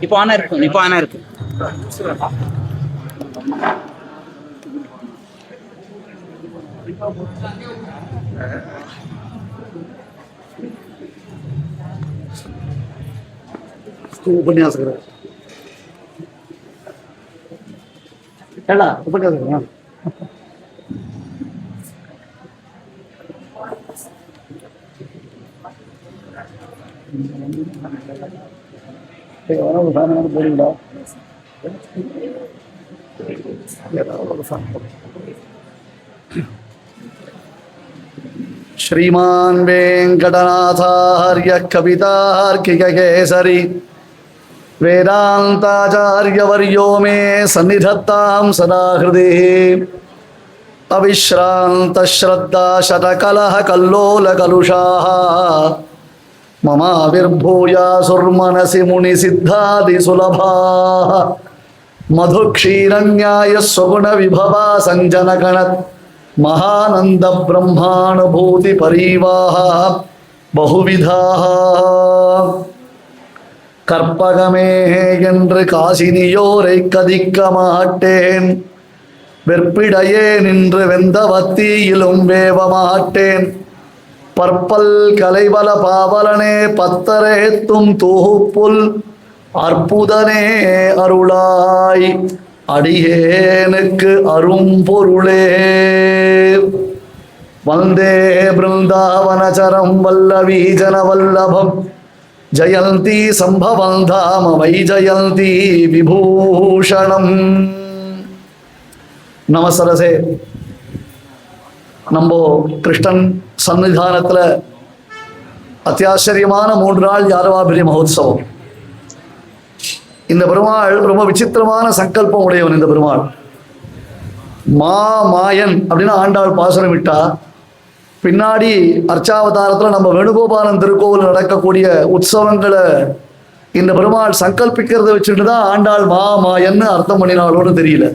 இப்போ ஆனா இருக்கு. ಉಪನ್ಯಾಸಕರ ಹೇಳ ಉಪನ್ಯಾಸಕರ போறீங்களா? श्रीमान् वेंकटनाथार्य कवितार्किककेसरी वेदांताचार्यवर्यो मे सन्निधत्तां सदा हृदि अविश्रांत श्रद्धा शतकलह कल्लोलकलुषाः ममाविर्भूयासुर्मनसि मुनिसिद्धादिसुलभाः मधुक्षीरन्याय स्वगुण विभवा संजनगणत् महानंद ब्रह्मानुभूति परिवाह बहुविधाः கற்பகமே என்று காசினியோரை கதிக்க மாட்டேன், வெற்பிடையே நின்று வெந்த வத்தியிலும் வேவ மாட்டேன், பற்பல் கலைவல பாவலனே பத்தரேத்தும் தூப்புல் அற்புதனே அருளாய் அடியேனுக்கு அரும்பொருளே. வந்தே பிருந்தாவனச்சரம் வல்லவி ஜனவல்லபம் ஜயந்தி சம்பவம் தாம வைஜயந்தி விபூஷணம். நமசரசே. நம்ம கிருஷ்ணன் சன்னிதானத்துல அத்தியாச்சரியமான 3 நாள் யாதவாபிரிய மகோத்சவம். இந்த பெருமாள் ரொம்ப விசித்திரமான சங்கல்பம் உடையவன். இந்த பெருமாள் மாயன் அப்படின்னு ஆண்டாள் பாசுரம் விட்டா, பின்னாடி அர்ச்சாவதாரத்துல நம்ம வேணுகோபாலன் திருக்கோவில் நடக்கக்கூடிய உற்சவங்களை இந்த பெருமாள் சங்கல்பிக்கிறத வச்சுட்டு தான் ஆண்டாள் மாயன்னு அர்த்தம் பண்ணினாலோன்னு தெரியல.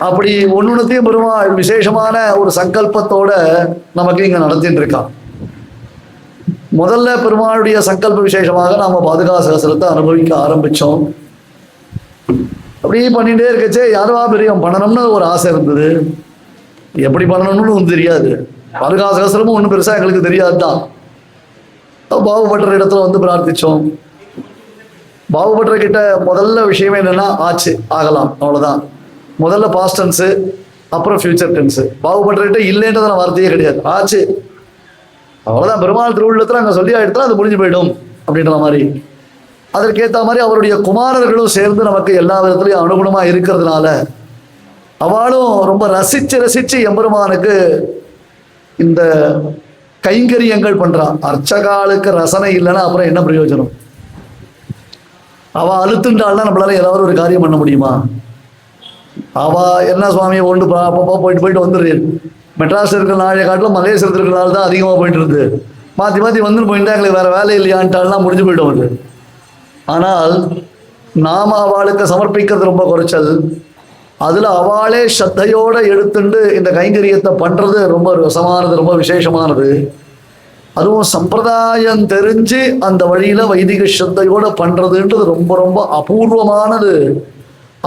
அப்படி ஒன்னொன்னுத்தையும் பெருமாள் விசேஷமான ஒரு சங்கல்பத்தோட நமக்கு இங்க நடத்திட்டு இருக்கான். முதல்ல பெருமாளுடைய சங்கல்ப விசேஷமாக நாம பாதுகா சகஸ்ரத்தை அனுபவிக்க ஆரம்பிச்சோம். அப்படியே பண்ணிட்டே இருக்கச்சே யாதவாபிரியம் பண்ணணும்னு ஒரு ஆசை இருந்தது. எப்படி பண்ணணும்னு ஒன்றும் தெரியாது. பாதுகா சகஸ்ரமும் ஒன்றும் பெருசா எங்களுக்கு தெரியாது தான். பாபுபட்டர் இடத்துல வந்து பிரார்த்திச்சோம். பாபுபட்டர் கிட்ட முதல்ல விஷயமே என்னன்னா ஆச்சு ஆகலாம் அவ்வளவுதான். முதல்ல பாஸ்ட் டென்ஸு, அப்புறம் ஃபியூச்சர் டென்ஸு. பாபுபட்டர் கிட்ட இல்லைன்றதான வார்த்தையே கிடையாது, ஆச்சு அவ்வளவுதான். பெருமாள் திருவுள்ளத்துல அங்க சொல்லி ஆயிடுத்தா அது முடிஞ்சு போயிடும் அப்படின்ற மாதிரி. அதற்கேற்ற மாதிரி அவருடைய குமாரர்களும் சேர்ந்து நமக்கு எல்லா விதத்திலையும் அனுகுணமா இருக்கிறதுனால அவளும் ரொம்ப ரசிச்சு எம்பெருமானுக்கு இந்த கைங்கரியங்கள் பண்றான். அர்ச்சகாலுக்கு ரசனை இல்லைன்னா அப்புறம் என்ன பிரயோஜனம்? அவ அழுத்துண்டாள்னா நம்மளால ஏதாவது ஒரு காரியம் பண்ண முடியுமா? அவ என்ன சுவாமியை ஒன்று போயிட்டு வந்துடுறேன். மெட்ராஸ் இருக்கிற நாளை காட்டிலும் மலேசியத்தில் இருக்கிற நாள் தான் அதிகமாக போயிட்டு இருந்து மாற்றி வந்துட்டு போயிட்டா எங்களுக்கு வேற வேலை இல்லையான்ட்டாலாம் முடிஞ்சு போயிடும் அது. ஆனால் நாம அவளுக்கு சமர்ப்பிக்கிறது ரொம்ப குறைச்சல். அதுல அவளே ஸ்ரத்தையோட எடுத்துட்டு இந்த கைங்கரியத்தை பண்றது ரொம்ப ரசமானது, ரொம்ப விசேஷமானது. அதுவும் சம்பிரதாயம் தெரிஞ்சு அந்த வழியில வைதிக ஸ்ரத்தையோட பண்றதுன்றது ரொம்ப ரொம்ப அபூர்வமானது.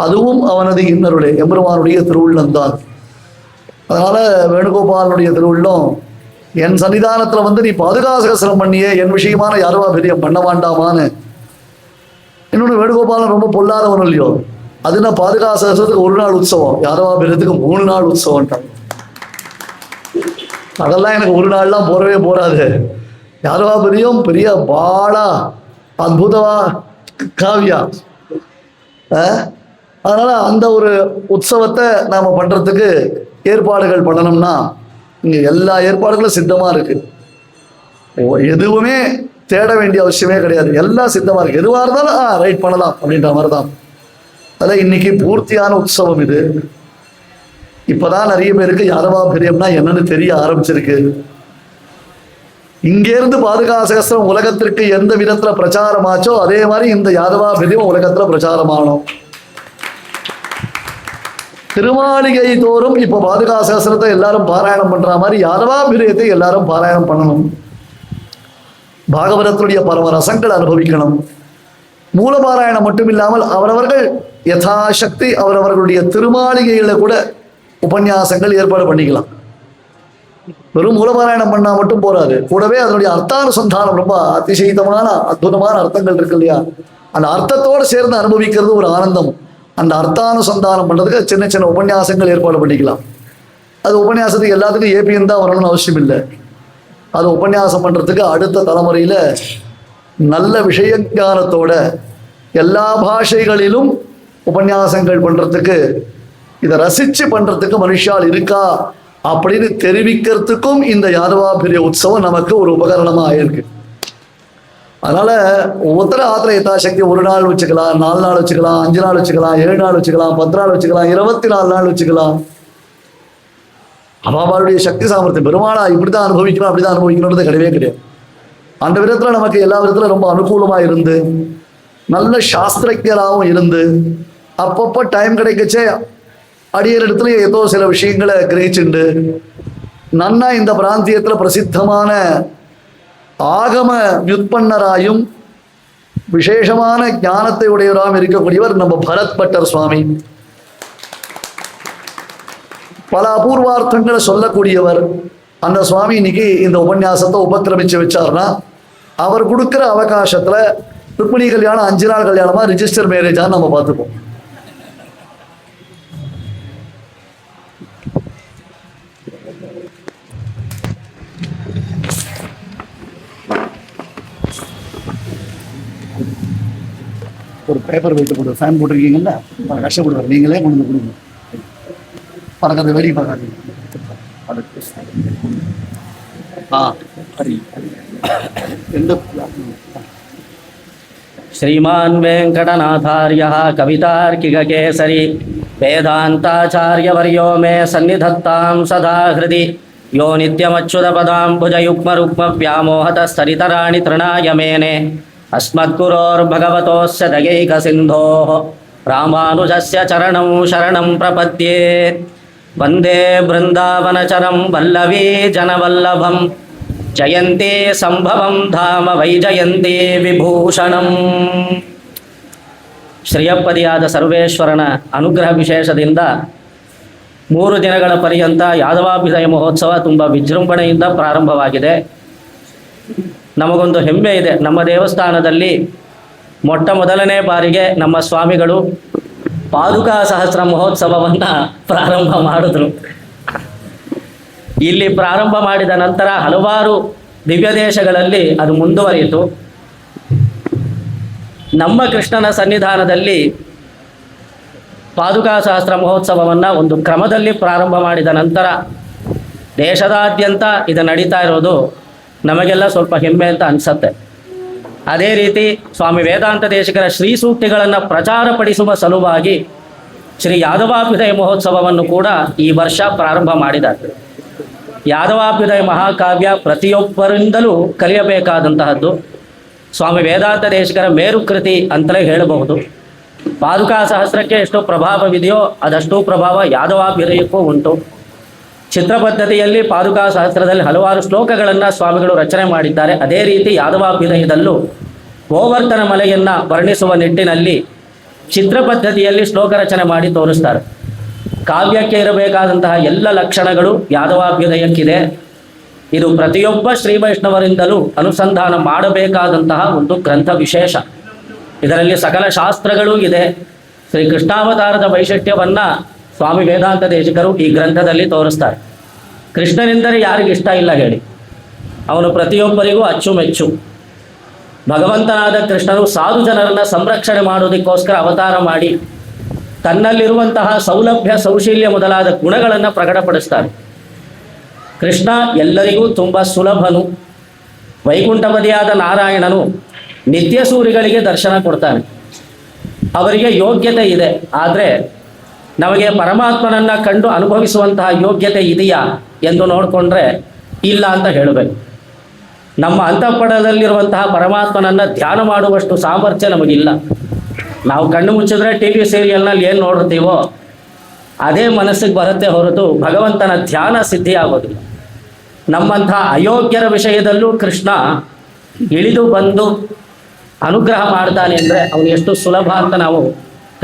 அதுவும் அவனது இன்னருடைய எம்பெருமானுடைய திருவுள்ளம்தான். அதனால வேணுகோபாலனுடைய திருவுள்ளம் என் சன்னிதானத்துல வந்து நீ பாதுகா சகஸ்ரம் பண்ணியே என் விஷயமான யாதவாபிரியம் பண்ண வேண்டாமான்னு. இன்னொன்று வேணுகோபாலன் ரொம்ப பொல்லாதவன் இல்லையோ, அதுனா பாதுகா சகஸ்ரத்துக்கு 1 நாள் உற்சவம், யாதவாபிரியத்துக்கு 3 நாள் உற்சவம்ட்டாங்க. அதெல்லாம் எனக்கு 1 நாள்லாம் போறவே போறாது. யாதவாபிரியம் பெரிய பாலா அற்புதமா காவியா. அதனால அந்த ஒரு உற்சவத்தை நாம பண்றதுக்கு ஏற்பாடுகள் பண்ணணும்னா இங்க எல்லா ஏற்பாடுகளும் சித்தமா இருக்கு. எதுவுமே தேட வேண்டிய அவசியமே கிடையாது, எல்லாம் சித்தமா இருக்கு. எதுவா இருந்தாலும் ரைட் பண்ணலாம் அப்படின்ற மாதிரிதான். அதான் இன்னைக்கு பூர்த்தியான உற்சவம் இது. இப்பதான் நிறைய பேருக்கு யாதவாபிரியம்னா என்னன்னு தெரிய ஆரம்பிச்சிருக்கு. இங்கேருந்து பாதுகா சகஸ்ரம் உலகத்திற்கு எந்த விதத்துல பிரச்சாரமாச்சோ அதே மாதிரி இந்த யாதவாபிரியம் உலகத்துல பிரச்சாரமானோம். திருமாளிகை தோறும் இப்போ பாதுகா சகஸ்ரத்தை எல்லாரும் பாராயணம் பண்ற மாதிரி யாதவாபிரியத்தை எல்லாரும் பாராயணம் பண்ணணும். பாகவதத்துடைய பரம ரசங்கள் அனுபவிக்கணும். மூலபாராயணம் மட்டும் இல்லாமல் அவரவர்கள் யதாசக்தி அவரவர்களுடைய திருமாளிகையில கூட உபன்யாசங்கள் ஏற்பாடு பண்ணிக்கலாம். வெறும் மூலபாராயணம் பண்ணா மட்டும் போறாது, கூடவே அதனுடைய அர்த்தானுசந்தானம் ரொம்ப அதிசயித்தமான அற்புதமான அர்த்தங்கள் இருக்கு இல்லையா, அந்த அர்த்தத்தோடு சேர்ந்து அனுபவிக்கிறது ஒரு ஆனந்தம். அந்த அர்த்தானுசந்தானம் பண்றதுக்கு சின்ன சின்ன உபன்யாசங்கள் ஏற்பாடு பண்ணிக்கலாம். அது உபன்யாசத்துக்கு எல்லாத்துக்கும் ஏபிஎன் தான் வரணும்னு அவசியம் இல்லை. அது உபன்யாசம் பண்றதுக்கு அடுத்த தலைமுறையில நல்ல விஷய ஞானத்தோட எல்லா பாஷைகளிலும் உபன்யாசங்கள் பண்றதுக்கு, இதை ரசிச்சு பண்றதுக்கு மனுஷால் இருக்கா அப்படின்னு தெரிவிக்கிறதுக்கும் இந்த யாதவாபிரிய உற்சவம் நமக்கு ஒரு உபகரணமா ஆயிருக்கு. அதனால ஒவ்வொருத்தர ஆத்திர யதாசக்தி ஒரு நாள் வச்சுக்கலாம், 4 நாள் வச்சுக்கலாம், 5 நாள் வச்சுக்கலாம், 7 நாள் வச்சுக்கலாம், 10 நாள் வச்சுக்கலாம், 24 நாள் வச்சுக்கலாம். அம்மாவாருடைய சக்தி சாமர்த்தியம் பெருமாளா இப்படிதான் அனுபவிக்கணும் அப்படிதான் அனுபவிக்கணும்ன்றது கிடையவே கிடையாது. அந்த விதத்துல நமக்கு எல்லா விதத்துல ரொம்ப அனுகூலமா இருந்து நல்ல சாஸ்திரஜராகவும் இருந்து அப்பப்போ டைம் கிடைக்கச்சே அடியர் இடத்துல ஏதோ சில விஷயங்களை கிரகிச்சுண்டு நன்னா இந்த பிராந்தியத்துல பிரசித்தமான ஆகம வியுத்பன்னராயும் விசேஷமான ஞானத்தை உடையவராகவும் இருக்கக்கூடியவர் நம்ம பரத் பட்டர் சுவாமி. பல அபூர்வார்த்தங்களை சொல்லக்கூடியவர். அந்த சுவாமி இன்னைக்கு இந்த உபன்யாசத்தை உபக்கிரமிச்சு வச்சார்னா அவர் கொடுக்குற அவகாசத்துல ருக்மிணி கல்யாணம் 5 நாள் கல்யாணமா ரிஜிஸ்டர் மேரேஜான்னு நம்ம பார்த்துப்போம். ஒரு பேப்பர் வைத்து கொடு, ஃபேன் போட்டிருக்கீங்கல்ல, கஷ்டப்படுவார், நீங்களே கொண்டு வந்து கொடுங்க. பறக்கிறது வெளியே பார்க்காதீங்க. श्रीमान् वेङ्कटनाथार्यः कवितार्किककेसरी वेदान्ताचार्यवर्यो मे सन्निधत्तां सदा हृदि यो नित्यमच्युतपदाम्बुजयुग्मरुग्मव्यामोहतस्तरितराणि तृणाय मेने अस्मद्गुरोर्भगवतोऽस्य दयैकसिन्धोः रामानुजस्य चरणं शरणं प्रपद्ये वन्दे बृन्दावनचरं वल्लवी जनवल्लभं जयन्ती संभवं धाम वैजयन्ती विभूषणं. ಶ್ರೀಯಪ್ಪದಿಯಾದ ಸರ್ವೇಶ್ವರನ ಅನುಗ್ರಹ ವಿಶೇಷದಿಂದ 3 ದಿನಗಳ ಪರ್ಯಂತ ಯಾದವಾಭ್ಯುದಯ ಮಹೋತ್ಸವ ತುಂಬ ವಿಜೃಂಭಣೆಯಿಂದ ಪ್ರಾರಂಭವಾಗಿದೆ. ನಮಗೊಂದು ಹೆಮ್ಮೆ ಇದೆ, ನಮ್ಮ ದೇವಸ್ಥಾನದಲ್ಲಿ ಮೊಟ್ಟ ಮೊದಲನೇ ಬಾರಿಗೆ ನಮ್ಮ ಸ್ವಾಮಿಗಳು ಪಾದುಕಾ ಸಹಸ್ರ ಮಹೋತ್ಸವವನ್ನು ಪ್ರಾರಂಭ ಮಾಡಿದ್ರು. ಇಲ್ಲಿ ಪ್ರಾರಂಭ ಮಾಡಿದ ನಂತರ ಹಲವಾರು ದಿವ್ಯ ದೇಶಗಳಲ್ಲಿ ಅದು ಮುಂದುವರಿಯಿತು. ನಮ್ಮ ಕೃಷ್ಣನ ಸನ್ನಿಧಾನದಲ್ಲಿ ಪಾದುಕಾ ಸಹಸ್ರ ಮಹೋತ್ಸವವನ್ನು ಒಂದು ಕ್ರಮದಲ್ಲಿ ಪ್ರಾರಂಭ ಮಾಡಿದ ನಂತರ ದೇಶದಾದ್ಯಂತ ಇದು ನಡೀತಾ ಇರೋದು ನಮಗೆಲ್ಲ ಸ್ವಲ್ಪ ಹೆಮ್ಮೆ ಅಂತ ಅನಿಸುತ್ತೆ. ಅದೇ ರೀತಿ ಸ್ವಾಮಿ ವೇದಾಂತ ದೇಶಿಕರ ಶ್ರೀ ಸೂಕ್ತಿಗಳನ್ನು ಪ್ರಚಾರಪಡಿಸುವ ಸಲುವಾಗಿ ಶ್ರೀ ಯಾದವಾಭ್ಯುದಯ ಮಹೋತ್ಸವವನ್ನು ಕೂಡ ಈ ವರ್ಷ ಪ್ರಾರಂಭ ಮಾಡಿದ್ದಾರೆ. ಯಾದವಾಭ್ಯುದಯ ಮಹಾಕಾವ್ಯ ಪ್ರತಿಯೊಬ್ಬರಿಂದಲೂ ಕಲಿಯಬೇಕಾದಂತಹದ್ದು. ಸ್ವಾಮಿ ವೇದಾಂತ ದೇಶಿಕರ ಮೇರುಕೃತಿ ಅಂತಲೇ ಹೇಳಬಹುದು. ಪಾದುಕಾ ಸಹಸ್ರಕ್ಕೆ ಎಷ್ಟು ಪ್ರಭಾವವಿದೆಯೋ ಅದಷ್ಟು ಪ್ರಭಾವ ಯಾದವಾಭ್ಯುದಯಕ್ಕೂ ಉಂಟು. ಚಿತ್ರ ಪದ್ಧತಿಯಲ್ಲಿ ಪಾದುಕಾ ಸಹಸ್ರದಲ್ಲಿ ಹಲವಾರು ಶ್ಲೋಕಗಳನ್ನು ಸ್ವಾಮಿಗಳು ರಚನೆ ಮಾಡಿದ್ದಾರೆ. ಅದೇ ರೀತಿ ಯಾದವಾಭ್ಯುದಯದಲ್ಲೂ ಗೋವರ್ಧನ ಮಲೆಯನ್ನು ವರ್ಣಿಸುವ ನಿಟ್ಟಿನಲ್ಲಿ ಚಿತ್ರ ಪದ್ಧತಿಯಲ್ಲಿ ಶ್ಲೋಕ ರಚನೆ ಮಾಡಿ ತೋರಿಸ್ತಾರೆ. ಕಾವ್ಯಕ್ಕೆ ಇರಬೇಕಾದಂತಹ ಎಲ್ಲ ಲಕ್ಷಣಗಳು ಯಾದವಾಭ್ಯುದಯಕ್ಕಿದೆ. ಇದು ಪ್ರತಿಯೊಬ್ಬ ಶ್ರೀ ವೈಷ್ಣವರಿಂದಲೂ ಅನುಸಂಧಾನ ಮಾಡಬೇಕಾದಂತಹ ಒಂದು ಗ್ರಂಥ ವಿಶೇಷ. ಇದರಲ್ಲಿ ಸಕಲ ಶಾಸ್ತ್ರಗಳೂ ಇದೆ. ಶ್ರೀ ಕೃಷ್ಣಾವತಾರದ ವೈಶಿಷ್ಟ್ಯವನ್ನು ಸ್ವಾಮಿ ವೇದಾಂತ ದೇಶಿಕರು ಈ ಗ್ರಂಥದಲ್ಲಿ ತೋರಿಸ್ತಾರೆ. ಕೃಷ್ಣನೆಂದರೆ ಯಾರಿಗಿಷ್ಟ ಇಲ್ಲ ಹೇಳಿ, ಅವನು ಪ್ರತಿಯೊಬ್ಬರಿಗೂ ಅಚ್ಚುಮೆಚ್ಚು. ಭಗವಂತನಾದ ಕೃಷ್ಣನು ಸಾಧು ಜನರನ್ನು ಸಂರಕ್ಷಣೆ ಮಾಡೋದಕ್ಕೋಸ್ಕರ ಅವತಾರ ಮಾಡಿ ತನ್ನಲ್ಲಿರುವಂತಹ ಸೌಲಭ್ಯ ಸೌಶೀಲ್ಯ ಮೊದಲಾದ ಗುಣಗಳನ್ನು ಪ್ರಕಟಪಡಿಸ್ತಾನೆ. ಕೃಷ್ಣ ಎಲ್ಲರಿಗೂ ತುಂಬ ಸುಲಭನು. ವೈಕುಂಠಪದಿಯಾದ ನಾರಾಯಣನು ನಿತ್ಯ ಸೂರಿಗಳಿಗೆ ದರ್ಶನ ಕೊಡ್ತಾನೆ. ಅವರಿಗೆ ಯೋಗ್ಯತೆ ಇದೆ, ಆದರೆ ನಮಗೆ ಪರಮಾತ್ಮನನ್ನು ಕಂಡು ಅನುಭವಿಸುವಂತಹ ಯೋಗ್ಯತೆ ಇದೆಯಾ ಎಂದು ನೋಡಿಕೊಂಡ್ರೆ ಇಲ್ಲ ಅಂತ ಹೇಳಬೇಕು. ನಮ್ಮ ಅಂತಃಪುರದಲ್ಲಿರುವಂತಹ ಪರಮಾತ್ಮನನ್ನು ಧ್ಯಾನ ಮಾಡುವಷ್ಟು ಸಾಮರ್ಥ್ಯ ನಮಗಿಲ್ಲ. ನಾವು ಕಣ್ಣು ಮುಚ್ಚಿದ್ರೆ TV ಸೀರಿಯಲ್ನಲ್ಲಿ ಏನು ನೋಡುತ್ತೀವೋ ಅದೇ ಮನಸ್ಸಿಗೆ ಬರುತ್ತೆ ಹೊರತು ಭಗವಂತನ ಧ್ಯಾನ ಸಿದ್ಧಿ ಆಗೋದಿಲ್ಲ. ನಮ್ಮಂಥ ಅಯೋಗ್ಯರ ವಿಷಯದಲ್ಲೂ ಕೃಷ್ಣ ಇಳಿದು ಬಂದು ಅನುಗ್ರಹ ಮಾಡ್ತಾನೆ ಅಂದರೆ ಅವನು ಎಷ್ಟು ಸುಲಭ ಅಂತ ನಾವು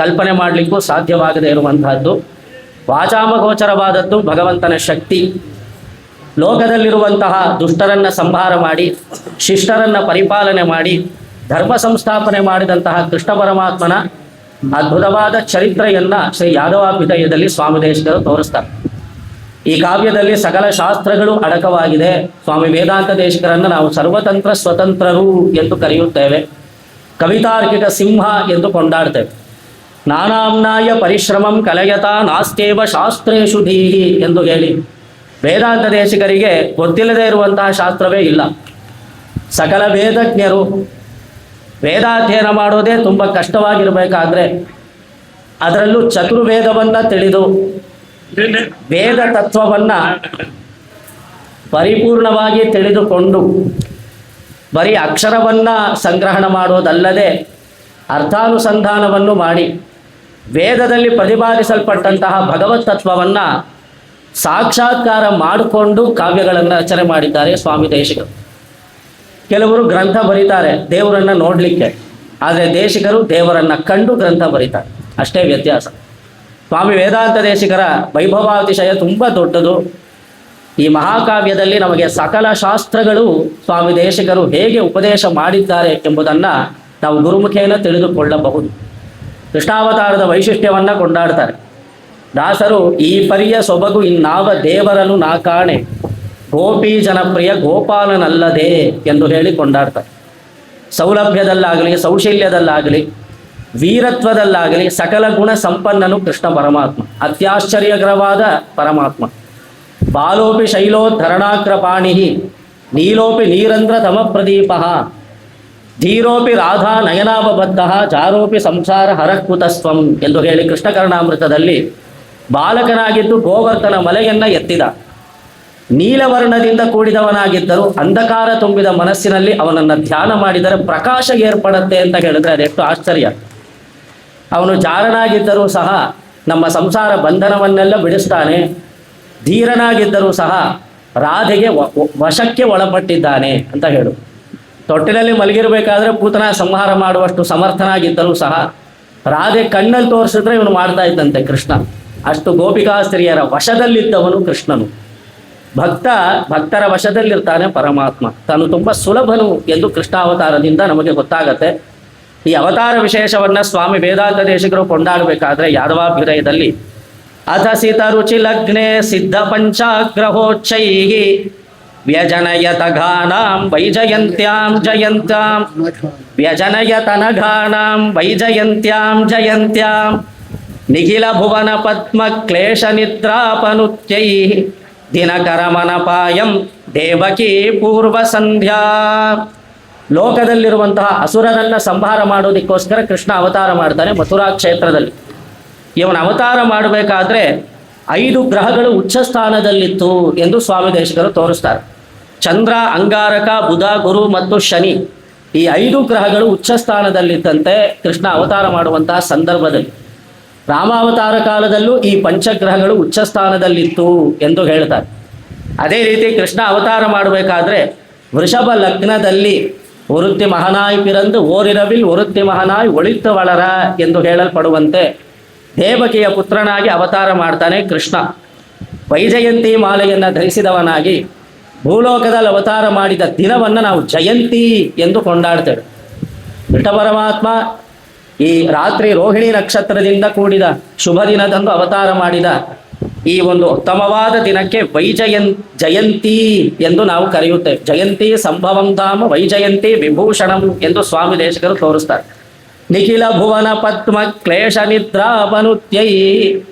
ಕಲ್ಪನೆ ಮಾಡಲಿಕ್ಕೂ ಸಾಧ್ಯವಾಗದೇ ಇರುವಂತಹದ್ದು. ವಾಚಾಮಗೋಚರವಾದದ್ದು ಭಗವಂತನ ಶಕ್ತಿ. ಲೋಕದಲ್ಲಿರುವಂತಹ ದುಷ್ಟರನ್ನು ಸಂಹಾರ ಮಾಡಿ ಶಿಷ್ಟರನ್ನು ಪರಿಪಾಲನೆ ಮಾಡಿ ಧರ್ಮ ಸಂಸ್ಥಾಪನೆ ಮಾಡಿದಂತಹ ಕೃಷ್ಣ ಪರಮಾತ್ಮನ ಅದ್ಭುತವಾದ ಚರಿತ್ರೆಯನ್ನು ಶ್ರೀ ಯಾದವಾಭ್ಯುದಯದಲ್ಲಿ ಸ್ವಾಮಿ ದೇಶಿಕರು ತೋರಿಸ್ತಾರೆ. ಈ ಕಾವ್ಯದಲ್ಲಿ ಸಕಲ ಶಾಸ್ತ್ರಗಳು ಅಡಕವಾಗಿದೆ. ಸ್ವಾಮಿ ವೇದಾಂತ ದೇಶಿಕರನ್ನು ನಾವು ಸರ್ವತಂತ್ರ ಸ್ವತಂತ್ರರು ಎಂದು ಕರೆಯುತ್ತೇವೆ. ಕವಿತಾರ್ಕಿಕ ಸಿಂಹ ಎಂದು ಕೊಂಡಾಡ್ತೇವೆ. ನಾನಾಮ್ನಾಯ ಪರಿಶ್ರಮಂ ಕಲಯತಾ ನಾಸ್ತೇವ ಶಾಸ್ತ್ರೇಷು ಧೀಹಿ ಎಂದು ಹೇಳಿ ವೇದಾಂತ ದೇಶಿಕರಿಗೆ ಗೊತ್ತಿಲ್ಲದೆ ಇರುವಂತಹ ಶಾಸ್ತ್ರವೇ ಇಲ್ಲ. ಸಕಲ ವೇದಜ್ಞರು ವೇದಾಧ್ಯಯನ ಮಾಡೋದೇ ತುಂಬ ಕಷ್ಟವಾಗಿರಬೇಕಾದ್ರೆ ಅದರಲ್ಲೂ ಚತುರ್ವೇದವನ್ನು ತಿಳಿದು ವೇದ ತತ್ವವನ್ನು ಪರಿಪೂರ್ಣವಾಗಿ ತಿಳಿದುಕೊಂಡು ಬರೀ ಅಕ್ಷರವನ್ನು ಸಂಗ್ರಹಣ ಮಾಡೋದಲ್ಲದೆ ಅರ್ಥಾನುಸಂಧಾನವನ್ನು ಮಾಡಿ ವೇದದಲ್ಲಿ ಪ್ರತಿಪಾದಿಸಲ್ಪಟ್ಟಂತಹ ಭಗವತ್ ತತ್ವವನ್ನು ಸಾಕ್ಷಾತ್ಕಾರ ಮಾಡಿಕೊಂಡು ಕಾವ್ಯಗಳನ್ನು ರಚನೆ ಮಾಡಿದ್ದಾರೆ ಸ್ವಾಮಿ ದೇಶಿಕರು. ಕೆಲವರು ಗ್ರಂಥ ಬರೀತಾರೆ ದೇವರನ್ನು ನೋಡಲಿಕ್ಕೆ, ಆದರೆ ದೇಶಿಕರು ದೇವರನ್ನು ಕಂಡು ಗ್ರಂಥ ಬರೀತಾರೆ, ಅಷ್ಟೇ ವ್ಯತ್ಯಾಸ. ಸ್ವಾಮಿ ವೇದಾಂತ ದೇಶಿಕರ ವೈಭವಾತಿಶಯ ತುಂಬ ದೊಡ್ಡದು. ಈ ಮಹಾಕಾವ್ಯದಲ್ಲಿ ನಮಗೆ ಸಕಲ ಶಾಸ್ತ್ರಗಳು ಸ್ವಾಮಿ ದೇಶಿಕರು ಹೇಗೆ ಉಪದೇಶ ಮಾಡಿದ್ದಾರೆ ಎಂಬುದನ್ನು ನಾವು ಗುರುಮುಖೇನ ತಿಳಿದುಕೊಳ್ಳಬಹುದು. ಕೃಷ್ಣಾವತಾರದ ವೈಶಿಷ್ಟ್ಯವನ್ನು ಕೊಂಡಾಡ್ತಾರೆ ದಾಸರು. ಈ ಪರಿಯ ಸೊಬಗು ಇನ್ನಾವ ದೇವರನು ನಾ ಕಾಣೆ, ಗೋಪಿ ಜನಪ್ರಿಯ ಗೋಪಾಲನಲ್ಲದೆ ಎಂದು ಹೇಳಿ ಕೊಂಡಾಡ್ತಾರೆ. ಸೌಲಭ್ಯದಲ್ಲಾಗಲಿ ಸೌಶಲ್ಯದಲ್ಲಾಗಲಿ ವೀರತ್ವದಲ್ಲಾಗಲಿ ಸಕಲ ಗುಣ ಸಂಪನ್ನನು ಕೃಷ್ಣ ಪರಮಾತ್ಮ, ಅತ್ಯಾಶ್ಚರ್ಯಕರವಾದ ಪರಮಾತ್ಮ. ಬಾಲೋಪಿ ಶೈಲೋದ್ಧರಣಾಗ್ರಪಾಣಿ ನೀಲೋಪಿ ನೀರಂದ್ರ ತಮ ಪ್ರದೀಪ ಧೀರೋಪಿ ರಾಧಾ ನಯನಾಭಬದ್ಧ ಜಾರೋಪಿ ಸಂಸಾರ ಹರಕೃತಸ್ವಂ ಎಂದು ಹೇಳಿ ಕೃಷ್ಣ ಕರ್ಣಾಮೃತದಲ್ಲಿ ಬಾಲಕನಾಗಿದ್ದು ಗೋವರ್ಧನ ಮಲೆಯನ್ನು ಎತ್ತಿದ. ನೀಲವರ್ಣದಿಂದ ಕೂಡಿದವನಾಗಿದ್ದರೂ ಅಂಧಕಾರ ತುಂಬಿದ ಮನಸ್ಸಿನಲ್ಲಿ ಅವನನ್ನು ಧ್ಯಾನ ಮಾಡಿದರೆ ಪ್ರಕಾಶ ಏರ್ಪಡುತ್ತೆ ಅಂತ ಹೇಳಿದ್ರೆ ಅದೆಷ್ಟು ಆಶ್ಚರ್ಯ. ಅವನು ಜಾರನಾಗಿದ್ದರೂ ಸಹ ನಮ್ಮ ಸಂಸಾರ ಬಂಧನವನ್ನೆಲ್ಲ ಬಿಡಿಸ್ತಾನೆ. ಧೀರನಾಗಿದ್ದರೂ ಸಹ ರಾಧೆಗೆ ವಶಕ್ಕೆ ಒಳಪಟ್ಟಿದ್ದಾನೆ ಅಂತ ಹೇಳು. ತೊಟ್ಟಿನಲ್ಲಿ ಮಲಗಿರಬೇಕಾದ್ರೆ ಪೂತನ ಸಂಹಾರ ಮಾಡುವಷ್ಟು ಸಮರ್ಥನಾಗಿದ್ದರೂ ಸಹ ರಾಧೆ ಕಣ್ಣಲ್ಲಿ ತೋರಿಸಿದ್ರೆ ಇವನು ಮಾಡ್ತಾ ಇದ್ದಂತೆ ಕೃಷ್ಣ. ಅಷ್ಟು ಗೋಪಿಕಾಸ್ತ್ರೀಯರ ವಶದಲ್ಲಿದ್ದವನು ಕೃಷ್ಣನು. ಭಕ್ತರ ವಶದಲ್ಲಿರ್ತಾನೆ ಪರಮಾತ್ಮ. ತಾನು ತುಂಬ ಸುಲಭನು ಎಂದು ಕೃಷ್ಣಾವತಾರದಿಂದ ನಮಗೆ ಗೊತ್ತಾಗತ್ತೆ. ಈ ಅವತಾರ ವಿಶೇಷವನ್ನು ಸ್ವಾಮಿ ವೇದಾಂತ ದೇಶಿಕರು ಕೊಂಡಾಡಬೇಕಾದ್ರೆ ಯಾದವಾಭ್ಯುದಯದಲ್ಲಿ ಅಥಸಿತ ರುಚಿ ಲಗ್ನೆ ಸಿದ್ಧ ಪಂಚಾಗ್ರಹೋಚ್ಚೈ ವ್ಯಜನಯತ ಘಾನಾಂ ವೈಜಯಂತ್ಯಾಂ ಜಯಂತ್ಯಾಂ ವ್ಯಜನಯತ ನಘಾನಾಂ ವೈಜಯಂತ್ಯಾಂ ಜಯಂತ್ಯಾಂ ನಿಖಿಲ ಭುವನ ಪದ್ಮ ಕ್ಲೇಶ ನಿದ್ರಾಪನುತ್ಯೈ ದಿನಕರಮನಪಾಯಂ ದೇವಕಿ ಪೂರ್ವ ಸಂಧ್ಯಾ. ಲೋಕದಲ್ಲಿರುವಂತಹ ಅಸುರರನ್ನು ಸಂಹಾರ ಮಾಡೋದಕ್ಕೋಸ್ಕರ ಕೃಷ್ಣ ಅವತಾರ ಮಾಡ್ತಾನೆ ಮಥುರಾ ಕ್ಷೇತ್ರದಲ್ಲಿ. ಇವನ ಅವತಾರ ಮಾಡಬೇಕಾದ್ರೆ 5 ಗ್ರಹಗಳು ಉಚ್ಚ ಸ್ಥಾನದಲ್ಲಿತ್ತು ಎಂದು ಸ್ವಾಮಿ ದೇಶಿಕರು ತೋರಿಸ್ತಾರೆ. ಚಂದ್ರ, ಅಂಗಾರಕ, ಬುಧ, ಗುರು ಮತ್ತು ಶನಿ ಈ 5 ಗ್ರಹಗಳು ಉಚ್ಚ ಸ್ಥಾನದಲ್ಲಿದ್ದಂತೆ ಕೃಷ್ಣ ಅವತಾರ ಮಾಡುವಂತಹ ಸಂದರ್ಭದಲ್ಲಿ. ರಾಮಾವತಾರ ಕಾಲದಲ್ಲೂ ಈ ಪಂಚಗ್ರಹಗಳು ಉಚ್ಚ ಸ್ಥಾನದಲ್ಲಿತ್ತು ಎಂದು ಹೇಳ್ತಾರೆ. ಅದೇ ರೀತಿ ಕೃಷ್ಣ ಅವತಾರ ಮಾಡಬೇಕಾದ್ರೆ ವೃಷಭ ಲಗ್ನದಲ್ಲಿ ಒರುತ್ತಿ ಮಹನಾಯ್ ಪಿರಂದು ಓರಿರವಿಲ್ ಒರುತ್ತಿ ಮಹನಾಯ್ ಒಳಿತು ವಳರ ಎಂದು ಹೇಳಲ್ಪಡುವಂತೆ ದೇವಕಿಯ ಪುತ್ರನಾಗಿ ಅವತಾರ ಮಾಡ್ತಾನೆ ಕೃಷ್ಣ. ವೈಜಯಂತಿ ಮಾಲೆಯನ್ನು ಧರಿಸಿದವನಾಗಿ ಭೂಲೋಕದಲ್ಲಿ ಅವತಾರ ಮಾಡಿದ ದಿನವನ್ನು ನಾವು ಜಯಂತಿ ಎಂದು ಕೊಂಡಾಡ್ತೇವೆ. ಕೃಷ್ಣ ಪರಮಾತ್ಮ ಈ ರಾತ್ರಿ ರೋಹಿಣಿ ನಕ್ಷತ್ರದಿಂದ ಕೂಡಿದ ಶುಭ ದಿನದಂದು ಅವತಾರ ಮಾಡಿದ ಈ ಒಂದು ಉತ್ತಮವಾದ ದಿನಕ್ಕೆ ಜಯಂತಿ ಎಂದು ನಾವು ಕರೆಯುತ್ತೇವೆ. ಜಯಂತಿ ಸಂಭವಂ ಧಾಮ ವೈಜಯಂತಿ ವಿಭೂಷಣಂ ಎಂದು ಸ್ವಾಮಿ ದೇಶಿಕರು ತೋರಿಸ್ತಾರೆ. ನಿಖಿಲ ಭುವನ ಪದ್ಮ ಕ್ಲೇಶ ನಿದ್ರಾಪನುತ್ಯೈ.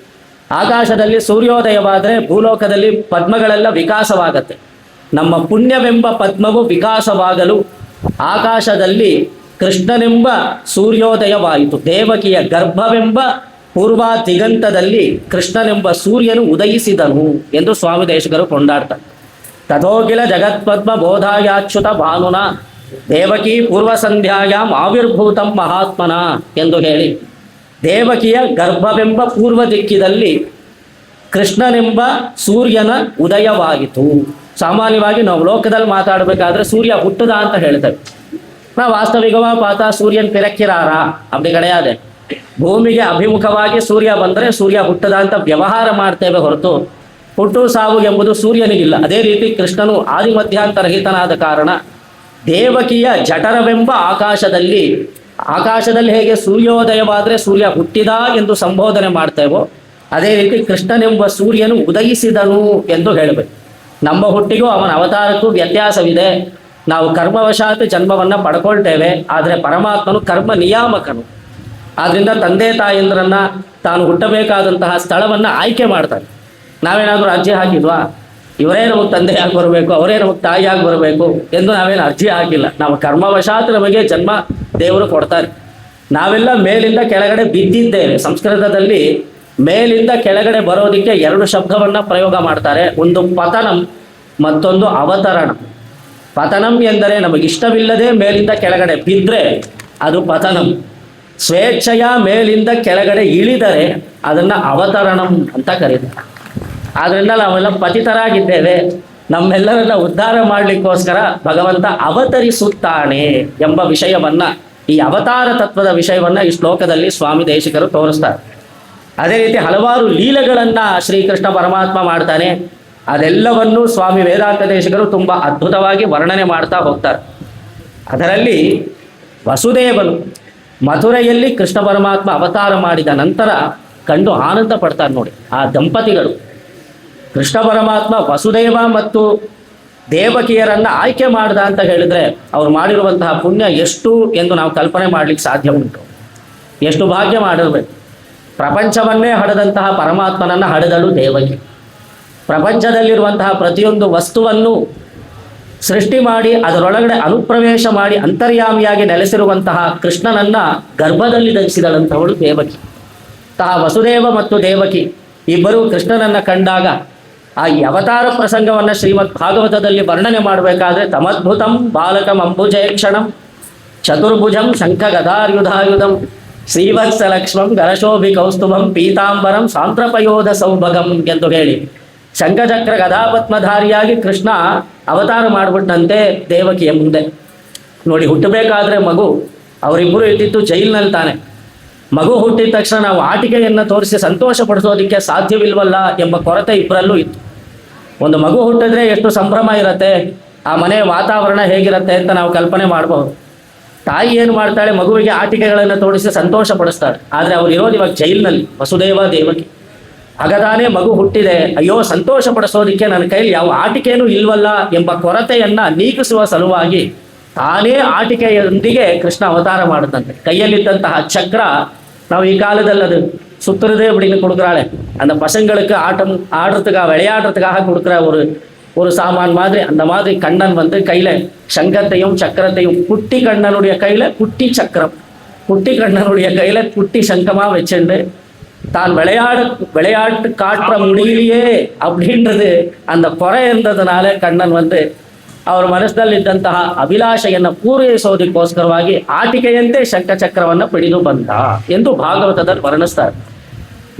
ಆಕಾಶದಲ್ಲಿ ಸೂರ್ಯೋದಯವಾದರೆ ಭೂಲೋಕದಲ್ಲಿ ಪದ್ಮಗಳೆಲ್ಲ ವಿಕಾಸವಾಗತ್ತೆ. ನಮ್ಮ ಪುಣ್ಯವೆಂಬ ಪದ್ಮವು ವಿಕಾಸವಾಗಲು ಆಕಾಶದಲ್ಲಿ ಕೃಷ್ಣನೆಂಬ ಸೂರ್ಯೋದಯವಾಯಿತು. ದೇವಕಿಯ ಗರ್ಭವೆಂಬ ಪೂರ್ವ ದಿಗಂತದಲ್ಲಿ ಕೃಷ್ಣನೆಂಬ ಸೂರ್ಯನು ಉದಯಿಸಿದನು ಎಂದು ಸ್ವಾಮಿ ದೇಶಿಕರು ಕೊಂಡಾಡ್ತಾರೆ. ತಥೋಗಿಲ ಜಗತ್ಪದ್ಮ ಬೋಧಾಯಾಚ್ಯುತ ಭಾನುನ ದೇವಕಿ ಪೂರ್ವ ಸಂಧ್ಯಾಯಾಮ್ ಆವಿರ್ಭೂತಂ ಮಹಾತ್ಮನ ಎಂದು ಹೇಳಿ ದೇವಕಿಯ ಗರ್ಭವೆಂಬ ಪೂರ್ವ ದಿಕ್ಕಿನಲ್ಲಿ ಕೃಷ್ಣನೆಂಬ ಸೂರ್ಯನ ಉದಯವಾಯಿತು. ಸಾಮಾನ್ಯವಾಗಿ ನಾವು ಲೋಕದಲ್ಲಿ ಮಾತಾಡಬೇಕಾದ್ರೆ ಸೂರ್ಯ ಹುಟ್ಟದ ಅಂತ ಹೇಳ್ತೇವೆ. ನಾವು ವಾಸ್ತವಿಕವಾ ಪಾತ ಸೂರ್ಯನ್ ಪಿರಕ್ಕಿರಾರ ಅಪ್ಪಡಿ ಕಡೆಯಾದೆ. ಭೂಮಿಗೆ ಅಭಿಮುಖವಾಗಿ ಸೂರ್ಯ ಬಂದರೆ ಸೂರ್ಯ ಹುಟ್ಟದ ಅಂತ ವ್ಯವಹಾರ ಮಾಡ್ತೇವೆ ಹೊರತು ಹುಟ್ಟು ಸಾವು ಎಂಬುದು ಸೂರ್ಯನಿಗಿಲ್ಲ. ಅದೇ ರೀತಿ ಕೃಷ್ಣನು ಆದಿಮಧ್ಯಾಂತರಹಿತನಾದ ಕಾರಣ ದೇವಕಿಯ ಜಠರವೆಂಬ ಆಕಾಶದಲ್ಲಿ ಹೇಗೆ ಸೂರ್ಯೋದಯವಾದರೆ ಸೂರ್ಯ ಹುಟ್ಟಿದ ಎಂದು ಸಂಬೋಧನೆ ಮಾಡ್ತೇವೋ ಅದೇ ರೀತಿ ಕೃಷ್ಣನೆಂಬ ಸೂರ್ಯನು ಉದಯಿಸಿದನು ಎಂದು ಹೇಳಬೇಕು. ನಮ್ಮ ಹುಟ್ಟಿಗೂ ಅವನ ಅವತಾರಕ್ಕೂ ವ್ಯತ್ಯಾಸವಿದೆ. ನಾವು ಕರ್ಮವಶಾತ್ ಜನ್ಮವನ್ನು ಪಡ್ಕೊಳ್ತೇವೆ, ಆದರೆ ಪರಮಾತ್ಮನು ಕರ್ಮ ನಿಯಾಮಕನು. ಆದ್ದರಿಂದ ತಂದೆ ತಾಯಂದ್ರನ್ನ ತಾನು ಹುಟ್ಟಬೇಕಾದಂತಹ ಸ್ಥಳವನ್ನು ಆಯ್ಕೆ ಮಾಡ್ತಾನೆ. ನಾವೇನಾದರೂ ಅರ್ಜಿ ಹಾಕಿದ್ವಾ ಇವರೇ ನಮಗೆ ತಂದೆಯಾಗಿ ಬರಬೇಕು, ಅವರೇ ನಮಗೆ ತಾಯಿಯಾಗಿ ಬರಬೇಕು ಎಂದು ನಾವೇನು ಅರ್ಜಿ ಹಾಕಿಲ್ಲ. ನಾವು ಕರ್ಮವಶಾತ್ ನಮಗೆ ಜನ್ಮ ದೇವರು ಕೊಡ್ತಾರೆ. ನಾವೆಲ್ಲ ಮೇಲಿಂದ ಕೆಳಗಡೆ ಬಿದ್ದಿದ್ದೇವೆ. ಸಂಸ್ಕೃತದಲ್ಲಿ ಮೇಲಿಂದ ಕೆಳಗಡೆ ಬರೋದಕ್ಕೆ ಎರಡು ಶಬ್ದವನ್ನು ಪ್ರಯೋಗ ಮಾಡ್ತಾರೆ. ಒಂದು ಪತನಂ, ಮತ್ತೊಂದು ಅವತರಣ. ಪತನಂ ಎಂದರೆ ನಮಗಿಷ್ಟವಿಲ್ಲದೆ ಮೇಲಿಂದ ಕೆಳಗಡೆ ಬಿದ್ದರೆ ಅದು ಪತನಂ. ಸ್ವೇಚ್ಛೆಯ ಮೇಲಿಂದ ಕೆಳಗಡೆ ಇಳಿದರೆ ಅದನ್ನು ಅವತರಣಂ ಅಂತ ಕರೀತಾರೆ. ಆದ್ದರಿಂದ ನಾವೆಲ್ಲ ಪತಿತರಾಗಿದ್ದೇವೆ. ನಮ್ಮೆಲ್ಲರನ್ನ ಉದ್ಧಾರ ಮಾಡಲಿಕ್ಕೋಸ್ಕರ ಭಗವಂತ ಅವತರಿಸುತ್ತಾನೆ ಎಂಬ ವಿಷಯವನ್ನು, ಈ ಅವತಾರ ತತ್ವದ ವಿಷಯವನ್ನು ಈ ಶ್ಲೋಕದಲ್ಲಿ ಸ್ವಾಮಿ ದೇಶಿಕರು ತೋರಿಸ್ತಾರೆ. ಅದೇ ರೀತಿ ಹಲವಾರು ಲೀಲೆಗಳನ್ನು ಶ್ರೀಕೃಷ್ಣ ಪರಮಾತ್ಮ ಮಾಡ್ತಾನೆ. ಅದೆಲ್ಲವನ್ನೂ ಸ್ವಾಮಿ ವೇದಾಂತ ದೇಶಿಕರು ತುಂಬ ಅದ್ಭುತವಾಗಿ ವರ್ಣನೆ ಮಾಡ್ತಾ ಹೋಗ್ತಾರೆ. ಅದರಲ್ಲಿ ವಸುದೇವನು ಮಥುರೆಯಲ್ಲಿ ಕೃಷ್ಣ ಪರಮಾತ್ಮ ಅವತಾರ ಮಾಡಿದ ನಂತರ ಕಂಡು ಆನಂದ ಪಡ್ತಾರೆ. ನೋಡಿ, ಆ ದಂಪತಿಗಳು ಕೃಷ್ಣ ಪರಮಾತ್ಮ ವಸುದೇವ ಮತ್ತು ದೇವಕಿಯರನ್ನು ಆಯ್ಕೆ ಮಾಡ್ದ ಅಂತ ಹೇಳಿದರೆ ಅವ್ರು ಮಾಡಿರುವಂತಹ ಪುಣ್ಯ ಎಷ್ಟು ಎಂದು ನಾವು ಕಲ್ಪನೆ ಮಾಡಲಿಕ್ಕೆ ಸಾಧ್ಯ ಉಂಟು. ಎಷ್ಟು ಭಾಗ್ಯ ಮಾಡಿರ್ಬೇಕು. ಪ್ರಪಂಚವನ್ನೇ ಹಡೆದಂತಹ ಪರಮಾತ್ಮನನ್ನು ಹಡೆದಳು ದೇವಕಿ. ಪ್ರಪಂಚದಲ್ಲಿರುವಂತಹ ಪ್ರತಿಯೊಂದು ವಸ್ತುವನ್ನು ಸೃಷ್ಟಿ ಮಾಡಿ ಅದರೊಳಗಡೆ ಅನುಪ್ರವೇಶ ಮಾಡಿ ಅಂತರ್ಯಾಮಿಯಾಗಿ ನೆಲೆಸಿರುವಂತಹ ಕೃಷ್ಣನನ್ನು ಗರ್ಭದಲ್ಲಿ ಧರಿಸಿದಳಂತವಳು ದೇವಕಿ. ವಸುದೇವ ಮತ್ತು ದೇವಕಿ ಇಬ್ಬರು ಕೃಷ್ಣನನ್ನು ಕಂಡಾಗ ಆ ಈ ಅವತಾರ ಪ್ರಸಂಗವನ್ನು ಶ್ರೀಮದ್ ಭಾಗವತದಲ್ಲಿ ವರ್ಣನೆ ಮಾಡಬೇಕಾದ್ರೆ ತಮದ್ಭುತಂ ಬಾಲಕಂ ಅಂಬುಜೇಕ್ಷಣಂ ಚತುರ್ಭುಜಂ ಶಂಖ ಗದಾರ್ಯುಧಾಯುಧಂ ಶ್ರೀವತ್ಸಲಕ್ಷ್ಮಂ ಗರಶೋಭಿ ಕೌಸ್ತುಭಂ ಪೀತಾಂಬರಂ ಸಾಂತ್ರಪಯೋಧ ಸೌಭಗಂ ಎಂದು ಹೇಳಿ ಶಂಖಚಕ್ರ ಗದಾಪದ್ಮಧಾರಿಯಾಗಿ ಕೃಷ್ಣ ಅವತಾರ ಮಾಡಿಬಿಟ್ಟಂತೆ ದೇವಕಿಯ ಮುಂದೆ. ನೋಡಿ, ಹುಟ್ಟಬೇಕಾದ್ರೆ ಮಗು ಅವರಿಬ್ಬರು ಇದ್ದಿದ್ದು ಜೈಲಿನಲ್ಲಿ ತಾನೆ. ಮಗು ಹುಟ್ಟಿದ ತಕ್ಷಣ ನಾವು ಆಟಿಕೆಯನ್ನು ತೋರಿಸಿ ಸಂತೋಷ ಪಡಿಸೋದಕ್ಕೆ ಸಾಧ್ಯವಿಲ್ವಲ್ಲ ಎಂಬ ಕೊರತೆ ಇಬ್ಬರಲ್ಲೂ ಇತ್ತು. ಒಂದು ಮಗು ಹುಟ್ಟಿದ್ರೆ ಎಷ್ಟು ಸಂಭ್ರಮ ಇರುತ್ತೆ, ಆ ಮನೆಯ ವಾತಾವರಣ ಹೇಗಿರುತ್ತೆ ಅಂತ ನಾವು ಕಲ್ಪನೆ ಮಾಡಬಹುದು. ತಾಯಿ ಏನು ಮಾಡ್ತಾಳೆ, ಮಗುವಿಗೆ ಆಟಿಕೆಗಳನ್ನು ತೋರಿಸಿ ಸಂತೋಷ ಪಡಿಸ್ತಾಳೆ. ಆದರೆ ಅವ್ರು ಇರೋದು ಇವಾಗ ಜೈಲಿನಲ್ಲಿ, ವಸುದೇವ ದೇವಕಿ. ಹಾಗಾದಾನೆ ಮಗು ಹುಟ್ಟಿದೆ, ಅಯ್ಯೋ ಸಂತೋಷ ಪಡಿಸೋದಕ್ಕೆ ನನ್ನ ಕೈಲಿ ಯಾವ ಆಟಿಕೆಯೂ ಇಲ್ವಲ್ಲ ಎಂಬ ಕೊರತೆಯನ್ನು ನೀಗಿಸುವ ಸಲುವಾಗಿ ತಾನೇ ಆಟಿಕೆಯೊಂದಿಗೆ ಕೃಷ್ಣ ಅವತಾರ ಮಾಡುತ್ತಂತೆ. ಕೈಯಲ್ಲಿದ್ದಂತಹ ಚಕ್ರ, ನಾವು ಈ ಕಾಲದಲ್ಲಿ அது சுத்துறதே அப்படின்னு கொடுக்குறாளே, அந்த பசங்களுக்கு ஆடுறதுக்காக விளையாடுறதுக்காக கொடுக்குற ஒரு சாமான் மாதிரி, அந்த மாதிரி கண்ணன் வந்து கையில் சங்கத்தையும் சக்கரத்தையும் குட்டி கண்ணனுடைய கையில் குட்டி சக்கரம், குட்டி கண்ணனுடைய கையில் குட்டி சங்கமாக வச்சுண்டு தான் விளையாட்டு காட்ட முடியலையே அப்படின்றது அந்த குறை இருந்ததுனால கண்ணன் வந்து ಅವರ ಮನಸ್ಸಿನಲ್ಲಿದ್ದಂತಹ ಅಭಿಲಾಷೆಯನ್ನು ಪೂರೈಸೋದಕ್ಕೋಸ್ಕರವಾಗಿ ಆಟಿಕೆಯಂತೆ ಶಂಖಚಕ್ರವನ್ನು ಪಿಡಿದು ಬಂದ ಎಂದು ಭಾಗವತದಲ್ಲಿ ವರ್ಣಿಸ್ತಾರೆ.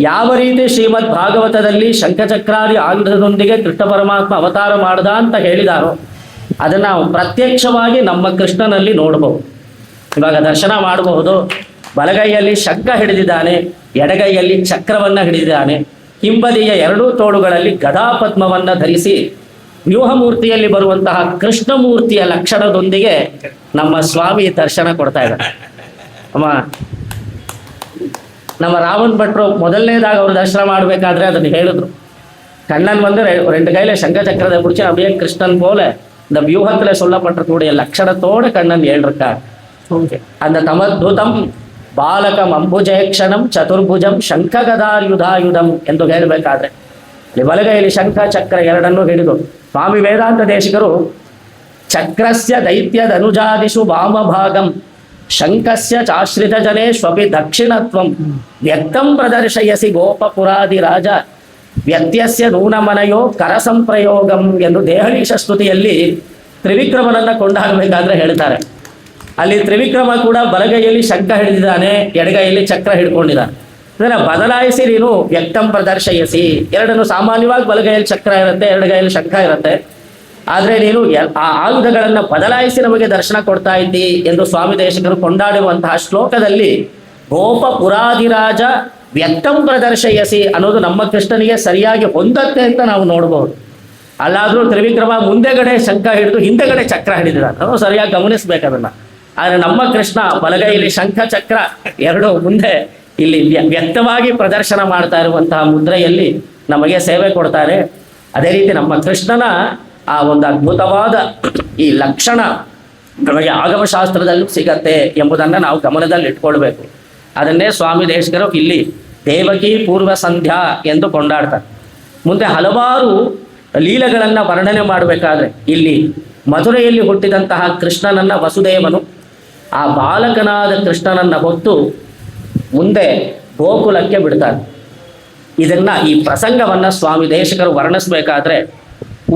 ಯಾವ ರೀತಿ ಶ್ರೀಮದ್ ಭಾಗವತದಲ್ಲಿ ಶಂಖಚಕ್ರಾದಿ ಆಯುಧದೊಂದಿಗೆ ಕೃಷ್ಣ ಪರಮಾತ್ಮ ಅವತಾರ ಮಾಡ್ದ ಅಂತ ಹೇಳಿದಾರೋ ಅದನ್ನು ನಾವು ಪ್ರತ್ಯಕ್ಷವಾಗಿ ನಮ್ಮ ಕೃಷ್ಣನಲ್ಲಿ ನೋಡಬಹುದು. ಇವಾಗ ದರ್ಶನ ಮಾಡಬಹುದು. ಬಲಗೈಯಲ್ಲಿ ಶಂಖ ಹಿಡಿದಿದ್ದಾನೆ, ಎಡಗೈಯಲ್ಲಿ ಚಕ್ರವನ್ನು ಹಿಡಿದಿದ್ದಾನೆ. ಹಿಂಬದಿಯ ಎರಡೂ ತೋಳುಗಳಲ್ಲಿ ಗದಾಪದ್ಮವನ್ನು ಧರಿಸಿ ವ್ಯೂಹಮೂರ್ತಿಯಲ್ಲಿ ಬರುವಂತಹ ಕೃಷ್ಣಮೂರ್ತಿಯ ಲಕ್ಷಣದೊಂದಿಗೆ ನಮ್ಮ ಸ್ವಾಮಿ ದರ್ಶನ ಕೊಡ್ತಾ ಇದ್ದಾರೆ. ನಮ್ಮ ರಾವಣ್ ಭಟ್ರು ಮೊದಲನೇದಾಗ ಅವರು ದರ್ಶನ ಮಾಡಬೇಕಾದ್ರೆ ಅದನ್ನು ಹೇಳಿದ್ರು. கண்ணன் வந்து ரெண்டு கையில சங்க சக்கரத்தை பிடிச்சி அப்படியே கிருஷ்ணன் போல இந்த வியூகத்துல சொல்லப்பட்டிருக்கக்கூடிய லட்சணத்தோடு கண்ணன் ஏழிருக்கார். அந்த தமத்புதம் ಬಾಲಕಂ ಅಂಬುಜೇಕ್ಷಣಂ ಚತುರ್ಭುಜಂ ಶಂಖಗದಾಯುಧಾಯುಧಂ ಎಂದು ಹೇಳಬೇಕಾದ್ರೆ ಬಲಗೈಯಲ್ಲಿ ಶಂಖ ಚಕ್ರ ಎರಡನ್ನೂ ಹಿಡಿದು ಸ್ವಾಮಿ ವೇದಾಂತ ದೇಶಿಕರು ಚಕ್ರಸ್ಯ ದೈತ್ಯದ ಅನುಜಾದಿಷು ವಾಮಭಾಗಂ ಶಂಖಸ್ಯ ಚಾಶ್ರಿತ ಜನೇಶ್ವಪಿ ದಕ್ಷಿಣತ್ವಂ ವ್ಯಕ್ತಂ ಪ್ರದರ್ಶಯಸಿ ಗೋಪಪುರಾದಿ ರಾಜ ವ್ಯತ್ಯಸ್ಯ ನೂನಮನಯೋ ಕರಸಂಪ್ರಯೋಗಂ ಎಂದು ದೇಹಳೀಶ ಸ್ತುತಿಯಲ್ಲಿ ತ್ರಿವಿಕ್ರಮನನ್ನು ಕೊಂಡಾಗಬೇಕಾದ್ರೆ ಹೇಳ್ತಾರೆ. ಅಲ್ಲಿ ತ್ರಿವಿಕ್ರಮ ಕೂಡ ಬಲಗೈಯಲ್ಲಿ ಶಂಖ ಹಿಡಿದಿದ್ದಾನೆ, ಎಡಗೈಯಲ್ಲಿ ಚಕ್ರ ಹಿಡ್ಕೊಂಡಿದ್ದಾನೆ. ಇದನ್ನ ಬದಲಾಯಿಸಿ ನೀನು ವ್ಯಕ್ತಂ ಪ್ರದರ್ಶಯಿಸಿ. ಎರಡನ್ನು ಸಾಮಾನ್ಯವಾಗಿ ಬಲಗೈಯಲ್ಲಿ ಚಕ್ರ ಇರುತ್ತೆ, ಎಡಗೈಯಲ್ಲಿ ಶಂಖ ಇರುತ್ತೆ. ಆದರೆ ನೀನು ಆ ಆಯುಧಗಳನ್ನು ಬದಲಾಯಿಸಿ ನಮಗೆ ದರ್ಶನ ಕೊಡ್ತಾ ಇದ್ದಿ ಎಂದು ಸ್ವಾಮಿ ದೇಶಿಕರು ಕೊಂಡಾಡುವಂತಹ ಶ್ಲೋಕದಲ್ಲಿ ಗೋಪ ಪುರಾದಿರಾಜ ವ್ಯಕ್ತಂ ಪ್ರದರ್ಶಯಿಸಿ ಅನ್ನೋದು ನಮ್ಮ ಕೃಷ್ಣನಿಗೆ ಸರಿಯಾಗಿ ಹೊಂದತ್ತೆ ಅಂತ ನಾವು ನೋಡ್ಬೋದು. ಅಲ್ಲಾದರೂ ತ್ರಿವಿಕ್ರಮ ಮುಂದೆಗಡೆ ಶಂಖ ಹಿಡಿದು ಹಿಂದೆಗಡೆ ಚಕ್ರ ಹಿಡಿದಿದ್ದಾನೆ, ನಾವು ಸರಿಯಾಗಿ ಗಮನಿಸ್ಬೇಕು ಅದನ್ನ. ಆದರೆ ನಮ್ಮ ಕೃಷ್ಣ ಬಲಗೈಯಲ್ಲಿ ಶಂಖ ಚಕ್ರ ಎರಡು ಮುಂದೆ ಇಲ್ಲಿ ವ್ಯಕ್ತವಾಗಿ ಪ್ರದರ್ಶನ ಮಾಡ್ತಾ ಇರುವಂತಹ ಮುದ್ರೆಯಲ್ಲಿ ನಮಗೆ ಸೇವೆ ಕೊಡ್ತಾರೆ. ಅದೇ ರೀತಿ ನಮ್ಮ ಕೃಷ್ಣನ ಆ ಒಂದು ಅದ್ಭುತವಾದ ಈ ಲಕ್ಷಣ ನಮಗೆ ಆಗಮಶಾಸ್ತ್ರದಲ್ಲೂ ಸಿಗತ್ತೆ ಎಂಬುದನ್ನು ನಾವು ಗಮನದಲ್ಲಿ ಇಟ್ಕೊಳ್ಬೇಕು. ಅದನ್ನೇ ಸ್ವಾಮಿ ದೇಶಿಕರು ಇಲ್ಲಿ ದೇವಕಿ ಪೂರ್ವ ಸಂಧ್ಯಾ ಎಂದು ಕೊಂಡಾಡ್ತಾರೆ. ಮುಂದೆ ಹಲವಾರು ಲೀಲೆಗಳನ್ನು ವರ್ಣನೆ ಮಾಡಬೇಕಾದ್ರೆ ಇಲ್ಲಿ ಮಧುರೆಯಲ್ಲಿ ಹುಟ್ಟಿದಂತಹ ಕೃಷ್ಣನನ್ನ ವಸುದೇವನು ಆ ಬಾಲಕನಾದ ಕೃಷ್ಣನನ್ನ ಹೊತ್ತು ಮುಂದೆ ಗೋಕುಲಕ್ಕೆ ಬಿಡ್ತಾರೆ. ಇದನ್ನ ಈ ಪ್ರಸಂಗವನ್ನ ಸ್ವಾಮಿ ದೇಶಿಕರು ವರ್ಣಿಸಬೇಕಾದ್ರೆ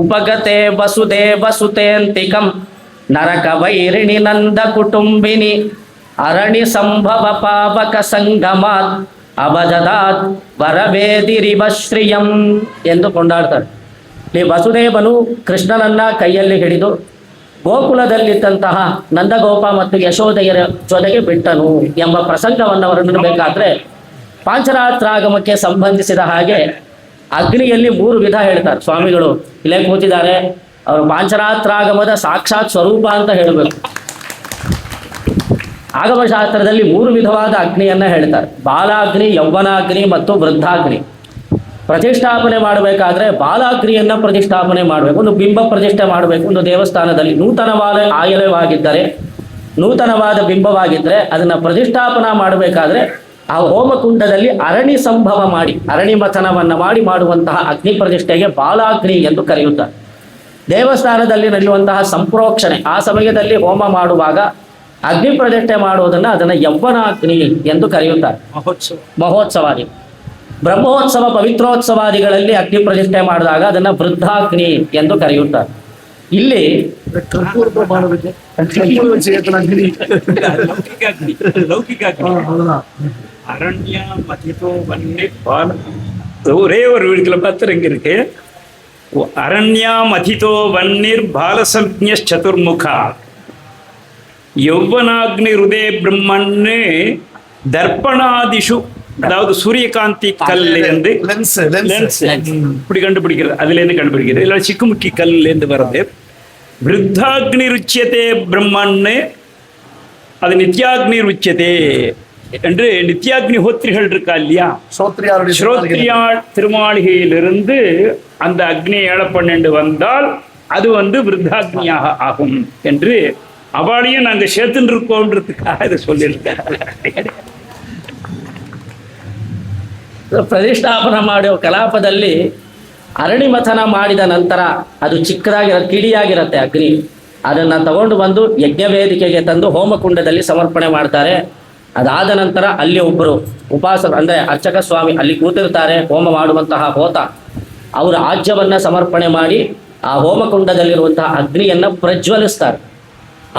ಉಪಗತೆ ವಸುದೇವ ಸುತೇಂತಿಕಂ ನರಕ ವೈರಿಣಿ ನಂದ ಕುಟುಂಬಿನಿ ಅರಣಿ ಸಂಭವ ಪಾವಕ ಸಂಗಮಾತ್ ಅಬಜದಾತ್ ವರವೇದಿರಿವ ಶ್ರಿಯಂ ಎಂದು ಕೊಂಡಾಡ್ತಾರೆ. ಈ ವಸುದೇವನು ಕೃಷ್ಣನನ್ನ ಕೈಯಲ್ಲಿ ಹಿಡಿದು ಗೋಕುಲದಲ್ಲಿದ್ದಂತಹ ನಂದಗೋಪ ಮತ್ತು ಯಶೋದೆಯರ ಜೊತೆಗೆ ಬಿಟ್ಟನು ಎಂಬ ಪ್ರಸಂಗವನ್ನು ವರ್ಣಿಸಬೇಕಾದ್ರೆ ಪಾಂಚರಾತ್ರಾಗಮಕ್ಕೆ ಸಂಬಂಧಿಸಿದ ಹಾಗೆ ಅಗ್ನಿಯಲ್ಲಿ 3 ವಿಧ ಹೇಳ್ತಾರೆ ಸ್ವಾಮಿಗಳು. ಇಲ್ಲೇ ಕೂತಿದ್ದಾರೆ, ಅವರು ಪಾಂಚರಾತ್ರಾಗಮದ ಸಾಕ್ಷಾತ್ ಸ್ವರೂಪ ಅಂತ ಹೇಳಬೇಕು. ಆಗಮಶಾಸ್ತ್ರದಲ್ಲಿ 3 ವಿಧವಾದ ಅಗ್ನಿಯನ್ನ ಹೇಳ್ತಾರೆ: ಬಾಲಾಗ್ನಿ, ಯೌವನಾಗ್ನಿ ಮತ್ತು ವೃದ್ಧಾಗ್ನಿ. ಪ್ರತಿಷ್ಠಾಪನೆ ಮಾಡಬೇಕಾದ್ರೆ ಬಾಲಾಗ್ನಿಯನ್ನ ಪ್ರತಿಷ್ಠಾಪನೆ ಮಾಡಬೇಕು, ಒಂದು ಬಿಂಬ ಪ್ರತಿಷ್ಠೆ ಮಾಡಬೇಕು. ಒಂದು ದೇವಸ್ಥಾನದಲ್ಲಿ ನೂತನವಾದ ಆಯಲವಾಗಿದ್ದರೆ, ನೂತನವಾದ ಬಿಂಬವಾಗಿದ್ದರೆ ಅದನ್ನು ಪ್ರತಿಷ್ಠಾಪನಾ ಮಾಡಬೇಕಾದ್ರೆ ಆ ಹೋಮಕುಂಡದಲ್ಲಿ ಅರಣಿ ಸಂಭವ ಮಾಡಿ, ಅರಣಿ ಮಥನವನ್ನು ಮಾಡಿ ಮಾಡುವಂತಹ ಅಗ್ನಿ ಪ್ರತಿಷ್ಠೆಗೆ ಬಾಲಾಗ್ನಿ ಎಂದು ಕರೆಯುತ್ತಾರೆ. ದೇವಸ್ಥಾನದಲ್ಲಿ ನಡೆಯುವಂತಹ ಸಂಪ್ರೋಕ್ಷಣೆ, ಆ ಸಮಯದಲ್ಲಿ ಹೋಮ ಮಾಡುವಾಗ ಅಗ್ನಿ ಪ್ರತಿಷ್ಠೆ ಮಾಡುವುದನ್ನು ಅದನ್ನು ಯೌವನಾಗ್ನಿ ಎಂದು ಕರೆಯುತ್ತಾರೆ. ಮಹೋತ್ಸವಾದಿ ಬ್ರಹ್ಮೋತ್ಸವ ಪವಿತ್ರೋತ್ಸವಾದಿಗಳಲ್ಲಿ ಅಗ್ನಿ ಪ್ರತಿಷ್ಠೆ ಮಾಡಿದಾಗ ಅದನ್ನು ವೃದ್ಧಾಗ್ನಿ ಎಂದು ಕರೆಯುತ್ತಾರೆ. ಇಲ್ಲಿ ಲೌಕಿಕ ಅರಣ್ಯ ಮಥಿತೋ ವನ್ಯ பால் ஒரே ஒரு வீடுகளை பார்த்து இங்க இருக்கு. அரண்ய மதிதோ வன்னிர் பாலசம்ஞ சதுர்முகா யௌவனாக்னி ருதே பிரம்மன்னு தர்ப்பணாதிஷு, அதாவது சூரியகாந்தி கல்ல இருந்து லென்ஸ் இப்படி கண்டுபிடிக்கிறது, அதுல இருந்து கண்டுபிடிக்கிறது. இல்லை சிக்குமுக்கி கல்ல இருந்து வர்றது. விருத்தாக்னி ருச்சியதே பிரம்மன்னு, அது நித்யாக்னி ருச்சியதே என்று நித்யாக்னி ஹோத்திரிகள் இருக்கா இல்லையா, ஸ்ரோத்ரியாள் திருமாளிகையிலிருந்து அந்த அக்னியை ஏழப்பண்ணெண்டு வந்தால் அது விருத்தாக்னியாக ஆகும் என்று அவளையும் நாங்க சேர்த்துட்டு இருக்கோன்றதுக்காக இதை சொல்லியிருக்காங்க. ಪ್ರತಿಷ್ಠಾಪನ ಮಾಡುವ ಕಲಾಪದಲ್ಲಿ ಅರಣಿ ಮಥನ ಮಾಡಿದ ನಂತರ ಅದು ಚಿಕ್ಕದಾಗಿರೋ ಕಿಡಿಯಾಗಿರುತ್ತೆ ಅಗ್ನಿ, ಅದನ್ನು ತಗೊಂಡು ಬಂದು ಯಜ್ಞ ವೇದಿಕೆಗೆ ತಂದು ಹೋಮಕುಂಡದಲ್ಲಿ ಸಮರ್ಪಣೆ ಮಾಡ್ತಾರೆ. ಅದಾದ ನಂತರ ಅಲ್ಲಿ ಒಬ್ಬರು ಉಪಾಸಕರು ಅಂದರೆ ಅರ್ಚಕ ಸ್ವಾಮಿ ಅಲ್ಲಿ ಕೂತಿರ್ತಾರೆ, ಹೋಮ ಮಾಡುವಂತಹ ಹೋತ ಅವರ ಆಜ್ಯವನ್ನು ಸಮರ್ಪಣೆ ಮಾಡಿ ಆ ಹೋಮಕುಂಡದಲ್ಲಿರುವಂತಹ ಅಗ್ನಿಯನ್ನು ಪ್ರಜ್ವಲಿಸ್ತಾರೆ.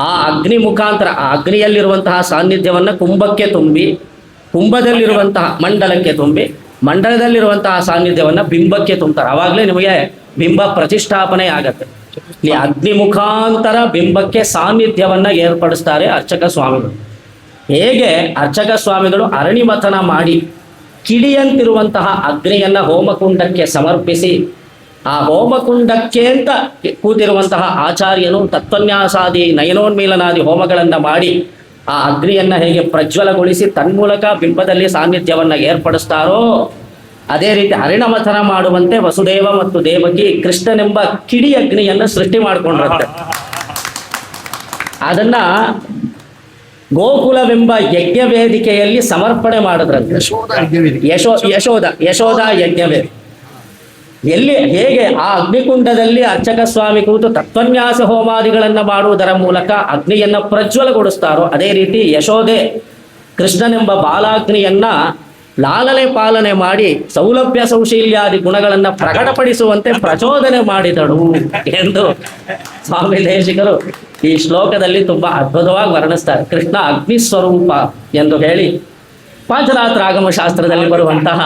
ಆ ಅಗ್ನಿ ಮುಖಾಂತರ ಆ ಅಗ್ನಿಯಲ್ಲಿರುವಂತಹ ಸಾನ್ನಿಧ್ಯವನ್ನು ಕುಂಭಕ್ಕೆ ತುಂಬಿ, ಕುಂಭದಲ್ಲಿರುವಂತಹ ಮಂಡಲಕ್ಕೆ ತುಂಬಿ, ಮಂಡಲದಲ್ಲಿರುವಂತಹ ಸಾನ್ನಿಧ್ಯವನ್ನು ಬಿಂಬಕ್ಕೆ ತುಂಬ್ತಾರೆ. ಆವಾಗಲೇ ನಿಮಗೆ ಬಿಂಬ ಪ್ರತಿಷ್ಠಾಪನೆ ಆಗತ್ತೆ. ಇಲ್ಲಿ ಅಗ್ನಿ ಮುಖಾಂತರ ಬಿಂಬಕ್ಕೆ ಸಾನ್ನಿಧ್ಯವನ್ನು ಏರ್ಪಡಿಸ್ತಾರೆ ಅರ್ಚಕ ಸ್ವಾಮಿಗಳು. ಹೇಗೆ ಅರ್ಚಕ ಸ್ವಾಮಿಗಳು ಅರಣಿ ಮಥನ ಮಾಡಿ ಕಿಡಿಯಂತಿರುವಂತಹ ಅಗ್ನಿಯನ್ನು ಹೋಮಕುಂಡಕ್ಕೆ ಸಮರ್ಪಿಸಿ, ಆ ಹೋಮಕುಂಡಕ್ಕೆ ಅಂತ ಕೂತಿರುವಂತಹ ಆಚಾರ್ಯನು ತತ್ವನ್ಯಾಸಾದಿ ನಯನೋನ್ಮೀಲನಾದಿ ಹೋಮಗಳನ್ನು ಮಾಡಿ ಆ ಅಗ್ನಿಯನ್ನು ಹೇಗೆ ಪ್ರಜ್ವಲಗೊಳಿಸಿ ತನ್ಮೂಲಕ ಬಿಂಬದಲ್ಲಿ ಸಾನ್ನಿಧ್ಯವನ್ನು ಏರ್ಪಡಿಸ್ತಾರೋ, ಅದೇ ರೀತಿ ಅರಿಣಮಥನ ಮಾಡುವಂತೆ ವಸುದೇವ ಮತ್ತು ದೇವಕಿ ಕೃಷ್ಣನೆಂಬ ಕಿಡಿ ಅಗ್ನಿಯನ್ನು ಸೃಷ್ಟಿ ಮಾಡಿಕೊಂಡಿರುತ್ತೆ. ಅದನ್ನ ಗೋಕುಲವೆಂಬ ಯಜ್ಞ ವೇದಿಕೆಯಲ್ಲಿ ಸಮರ್ಪಣೆ ಮಾಡಿದ್ರಂತೆ. ಯಶೋಧ ಯಜ್ಞ ವೇದಿಕೆ ಎಲ್ಲಿ ಹೇಗೆ ಆ ಅಗ್ನಿಕುಂಡದಲ್ಲಿ ಅರ್ಚಕ ಸ್ವಾಮಿ ಕೂತು ತತ್ವನ್ಯಾಸ ಹೋಮಾದಿಗಳನ್ನು ಮಾಡುವುದರ ಮೂಲಕ ಅಗ್ನಿಯನ್ನು ಪ್ರಜ್ವಲಗೊಳಿಸ್ತಾರೋ, ಅದೇ ರೀತಿ ಯಶೋದೆ ಕೃಷ್ಣನೆಂಬ ಬಾಲಾಗ್ನಿಯನ್ನ ಲಾಲನೆ ಪಾಲನೆ ಮಾಡಿ ಸೌಲಭ್ಯ ಸೌಶೀಲ್ಯಾದಿ ಗುಣಗಳನ್ನು ಪ್ರಕಟಪಡಿಸುವಂತೆ ಪ್ರಚೋದನೆ ಮಾಡಿದಳು ಎಂದು ಸ್ವಾಮಿ ದೇಶಿಕರು ಈ ಶ್ಲೋಕದಲ್ಲಿ ತುಂಬಾ ಅದ್ಭುತವಾಗಿ ವರ್ಣಿಸ್ತಾರೆ. ಕೃಷ್ಣ ಅಗ್ನಿ ಸ್ವರೂಪ ಎಂದು ಹೇಳಿ ಪಾಂಚರಾತ್ರ ಆಗಮ ಶಾಸ್ತ್ರದಲ್ಲಿ ಬರುವಂತಹ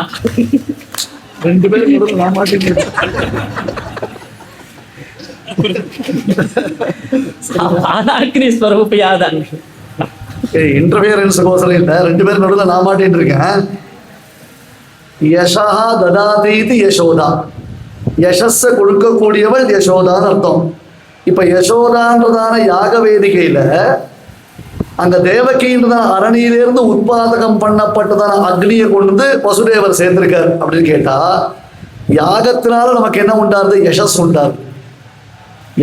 ஆனாக்னி ஸ்வரூபியாத இன்டர்ஃபியரன்ஸுக்கோசரம் இல்லை, 2 பேர் நடுவில் நான் மாட்டின்னு இருக்கேன். யசா ததாதீதி யசோதா, யசஸ கொடுக்கக்கூடியவள் யசோதான்னு அர்த்தம். இப்ப யசோதான்றதான யாக வேதிகையில அங்க தேவகின்றதான அரணியிலிருந்து உற்பாதகம் பண்ணப்பட்டதான அக்னியை கொண்டு வசுதேவர் சேர்ந்திருக்கார் அப்படின்னு கேட்டா, யாகத்தினால நமக்கு என்ன உண்டாருது? யசஸ் உண்டாருது.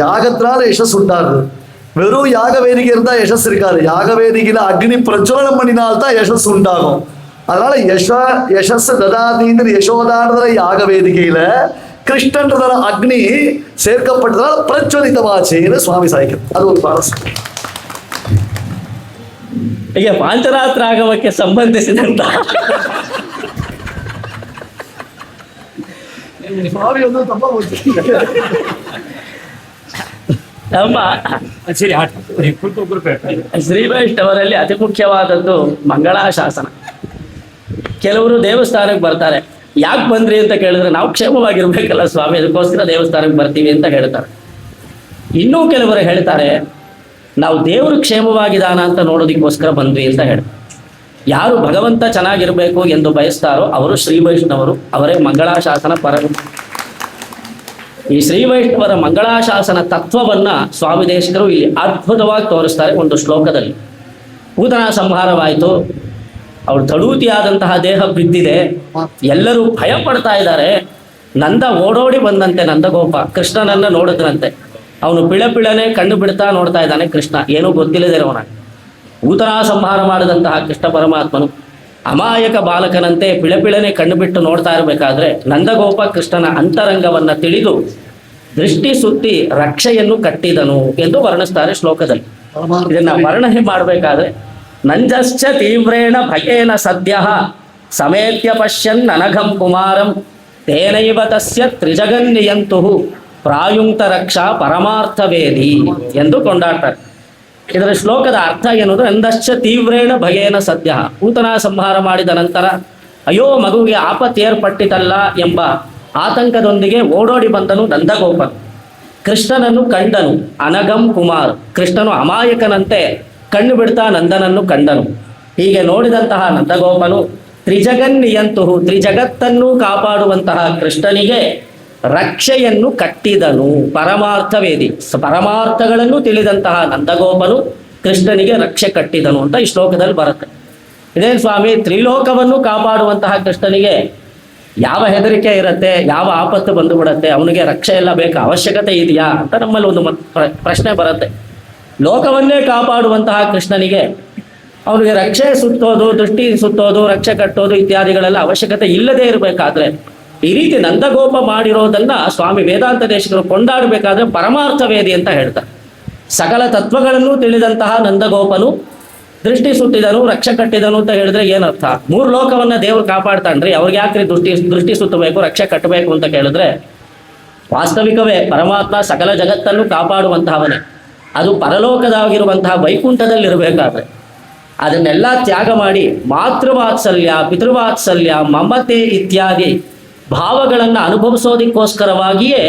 யாகத்தினால யசஸ் உண்டாருது. வெறும் யாக வேதிகை இருந்தா யசஸ் இருக்காது. யாக வேதிகையில அக்னி பிரஜ்வலனம் பண்ணினால்தான் யசஸ் உண்டாகும். அதனால யசஸ் ததாதீந்திர யசோதான்றத யாக வேதிகையில கிருஷ்ணன்றதான அக்னி சேர்க்கப்பட்டதால பிரஜ்வலிதமாச்சேன்னு சுவாமி சாய்க்கிறது. அது ஒரு பாரசம். ಈಗ ಪಾಂಚರಾತ್ರ ಆಗಮಕ್ಕೆ ಸಂಬಂಧಿಸಿದಂತ ನಮ್ಮ ಸರಿ ಶ್ರೀ ವೈಷ್ಣವರಲ್ಲಿ ಅತಿ ಮುಖ್ಯವಾದದ್ದು ಮಂಗಳಾಶಾಸನ. ಕೆಲವರು ದೇವಸ್ಥಾನಕ್ಕೆ ಬರ್ತಾರೆ, ಯಾಕೆ ಬಂದ್ರಿ ಅಂತ ಕೇಳಿದ್ರೆ ನಾವು ಕ್ಷೇಮವಾಗಿರ್ಬೇಕಲ್ಲ ಸ್ವಾಮಿ, ಅದಕ್ಕೋಸ್ಕರ ದೇವಸ್ಥಾನಕ್ಕೆ ಬರ್ತೀವಿ ಅಂತ ಹೇಳ್ತಾರೆ. ಇನ್ನೂ ಕೆಲವರು ಹೇಳ್ತಾರೆ, ನಾವು ದೇವರು ಕ್ಷೇಮವಾಗಿದಾನ ಅಂತ ನೋಡೋದಕ್ಕೋಸ್ಕರ ಬಂದ್ವಿ ಅಂತ ಹೇಳಿ. ಯಾರು ಭಗವಂತ ಚೆನ್ನಾಗಿರ್ಬೇಕು ಎಂದು ಬಯಸ್ತಾರೋ ಅವರು ಶ್ರೀ ವೈಷ್ಣವರು, ಅವರೇ ಮಂಗಳಾಶಾಸನ ಪರರು. ಈ ಶ್ರೀ ವೈಷ್ಣವರ ಮಂಗಳಾಶಾಸನ ತತ್ವವನ್ನ ಸ್ವಾಮಿ ದೇಶಿಕರು ಇಲ್ಲಿ ಅದ್ಭುತವಾಗಿ ತೋರಿಸ್ತಾರೆ ಒಂದು ಶ್ಲೋಕದಲ್ಲಿ. ಪೂತನಾ ಸಂಹಾರವಾಯಿತು, ಅವಳು ತಡೂತಿಯಾದಂತಹ ದೇಹ ಬಿದ್ದಿದೆ, ಎಲ್ಲರೂ ಭಯ ಪಡ್ತಾ ಇದ್ದಾರೆ. ನಂದ ಓಡೋಡಿ ಬಂದಂತೆ ನಂದಗೋಪ ಕೃಷ್ಣನನ್ನ ನೋಡಿದ್ರಂತೆ. ಅವನು ಪಿಳಪಿಳನೆ ಕಣ್ಣು ಬಿಡ್ತಾ ನೋಡ್ತಾ ಇದ್ದಾನೆ ಕೃಷ್ಣ, ಏನೂ ಗೊತ್ತಿಲ್ಲದಿರೋನ. ಪೂತನಾ ಸಂಹಾರ ಮಾಡಿದಂತಹ ಕೃಷ್ಣ ಪರಮಾತ್ಮನು ಅಮಾಯಕ ಬಾಲಕನಂತೆ ಪಿಳಪಿಳನೆ ಕಣ್ಣು ಬಿಟ್ಟು ನೋಡ್ತಾ ಇರಬೇಕಾದ್ರೆ ನಂದಗೋಪ ಕೃಷ್ಣನ ಅಂತರಂಗವನ್ನ ತಿಳಿದು ದೃಷ್ಟಿ ಸುತ್ತಿ ರಕ್ಷೆಯನ್ನು ಕಟ್ಟಿದನು ಎಂದು ವರ್ಣಿಸ್ತಾರೆ ಶ್ಲೋಕದಲ್ಲಿ. ಇದನ್ನ ವರ್ಣನೆ ಮಾಡಬೇಕಾದ್ರೆ, ನಂಜಶ್ಚ ತೀವ್ರೇಣ ಭಯೇನ ಸದ್ಯ ಸಮೇತ್ಯ ಪಶ್ಯನ್ ಅನಘಂ ಕುಮಾರಂ ತೇನೈವ ತಸ್ಯ ತ್ರಿಜಗನ್ನಿಯಂತು ಪ್ರಾಯುಂಕ್ತ ರಕ್ಷಾ ಪರಮಾರ್ಥವೇದಿ ಎಂದು ಕೊಂಡಾಡ್ತಾರೆ. ಇದರ ಶ್ಲೋಕದ ಅರ್ಥ ಎನ್ನುವುದು, ನಂದಶ್ಚ ತೀವ್ರೇಣ ಭಯೇನ ಸದ್ಯ, ಪೂತನಾ ಸಂಹಾರ ಮಾಡಿದ ನಂತರ ಅಯ್ಯೋ ಮಗುವಿಗೆ ಆಪತ್ತು ಏರ್ಪಟ್ಟಿತಲ್ಲ ಎಂಬ ಆತಂಕದೊಂದಿಗೆ ಓಡೋಡಿ ಬಂದನು ನಂದಗೋಪನು. ಕೃಷ್ಣನನ್ನು ಕಂಡನು, ಅನಗಂ ಕುಮಾರ್, ಕೃಷ್ಣನು ಅಮಾಯಕನಂತೆ ಕಣ್ಣು ಬಿಡ್ತಾ ನಂದನನ್ನು ಕಂಡನು. ಹೀಗೆ ನೋಡಿದಂತಹ ನಂದಗೋಪನು ತ್ರಿಜಗನ್ನಿಯಂತು, ತ್ರಿಜಗತ್ತನ್ನು ಕಾಪಾಡುವಂತಹ ಕೃಷ್ಣನಿಗೆ ರಕ್ಷೆಯನ್ನು ಕಟ್ಟಿದನು. ಪರಮಾರ್ಥವೇದಿ, ಪರಮಾರ್ಥಗಳನ್ನು ತಿಳಿದಂತಹ ನಂದಗೋಪನು ಕೃಷ್ಣನಿಗೆ ರಕ್ಷೆ ಕಟ್ಟಿದನು ಅಂತ ಈ ಶ್ಲೋಕದಲ್ಲಿ ಬರುತ್ತೆ. ಇದೇನು ಸ್ವಾಮಿ, ತ್ರಿಲೋಕವನ್ನು ಕಾಪಾಡುವಂತಹ ಕೃಷ್ಣನಿಗೆ ಯಾವ ಹೆದರಿಕೆ ಇರುತ್ತೆ, ಯಾವ ಆಪತ್ತು ಬಂದು ಬಿಡುತ್ತೆ, ಅವನಿಗೆ ರಕ್ಷೆ ಎಲ್ಲ ಬೇಕಾ, ಅವಶ್ಯಕತೆ ಇದೆಯಾ ಅಂತ ನಮ್ಮಲ್ಲಿ ಒಂದು ಪ್ರಶ್ನೆ ಬರುತ್ತೆ. ಲೋಕವನ್ನೇ ಕಾಪಾಡುವಂತಹ ಕೃಷ್ಣನಿಗೆ ಅವನಿಗೆ ರಕ್ಷೆ ಸುತ್ತೋದು, ದೃಷ್ಟಿ ಸುತ್ತೋದು, ರಕ್ಷೆ ಕಟ್ಟೋದು ಇತ್ಯಾದಿಗಳೆಲ್ಲ ಅವಶ್ಯಕತೆ ಇಲ್ಲದೆ ಇರಬೇಕಾದ್ರೆ ಈ ರೀತಿ ನಂದಗೋಪ ಮಾಡಿರೋದನ್ನ ಸ್ವಾಮಿ ವೇದಾಂತ ದೇಶಿಕರು ಕೊಂಡಾಡಬೇಕಾದ್ರೆ ಪರಮಾರ್ಥ ವೇದಿ ಅಂತ ಹೇಳ್ತಾರೆ. ಸಕಲ ತತ್ವಗಳನ್ನು ತಿಳಿದಂತಹ ನಂದಗೋಪನು ದೃಷ್ಟಿ ಸುತ್ತಿದನು, ರಕ್ಷೆ ಕಟ್ಟಿದನು ಅಂತ ಹೇಳಿದ್ರೆ ಏನರ್ಥ? 3 ಲೋಕವನ್ನ ದೇವರು ಕಾಪಾಡ್ತಾನ್ರಿ, ಅವ್ರಿಗೆ ಯಾಕ್ರಿ ದೃಷ್ಟಿ ಸುತ್ತಬೇಕು, ರಕ್ಷೆ ಕಟ್ಟಬೇಕು ಅಂತ ಕೇಳಿದ್ರೆ, ವಾಸ್ತವಿಕವೇ ಪರಮಾತ್ಮ ಸಕಲ ಜಗತ್ತನ್ನು ಕಾಪಾಡುವಂತಹವನೇ. ಅದು ಪರಲೋಕದಾಗಿರುವಂತಹ ವೈಕುಂಠದಲ್ಲಿರಬೇಕಾದ್ರೆ ಅದನ್ನೆಲ್ಲ ತ್ಯಾಗ ಮಾಡಿ ಮಾತೃವಾತ್ಸಲ್ಯ, ಪಿತೃವಾತ್ಸಲ್ಯ, ಮಮತೆ ಇತ್ಯಾದಿ ಭಾವಗಳನ್ನು ಅನುಭವಿಸೋದಕ್ಕೋಸ್ಕರವಾಗಿಯೇ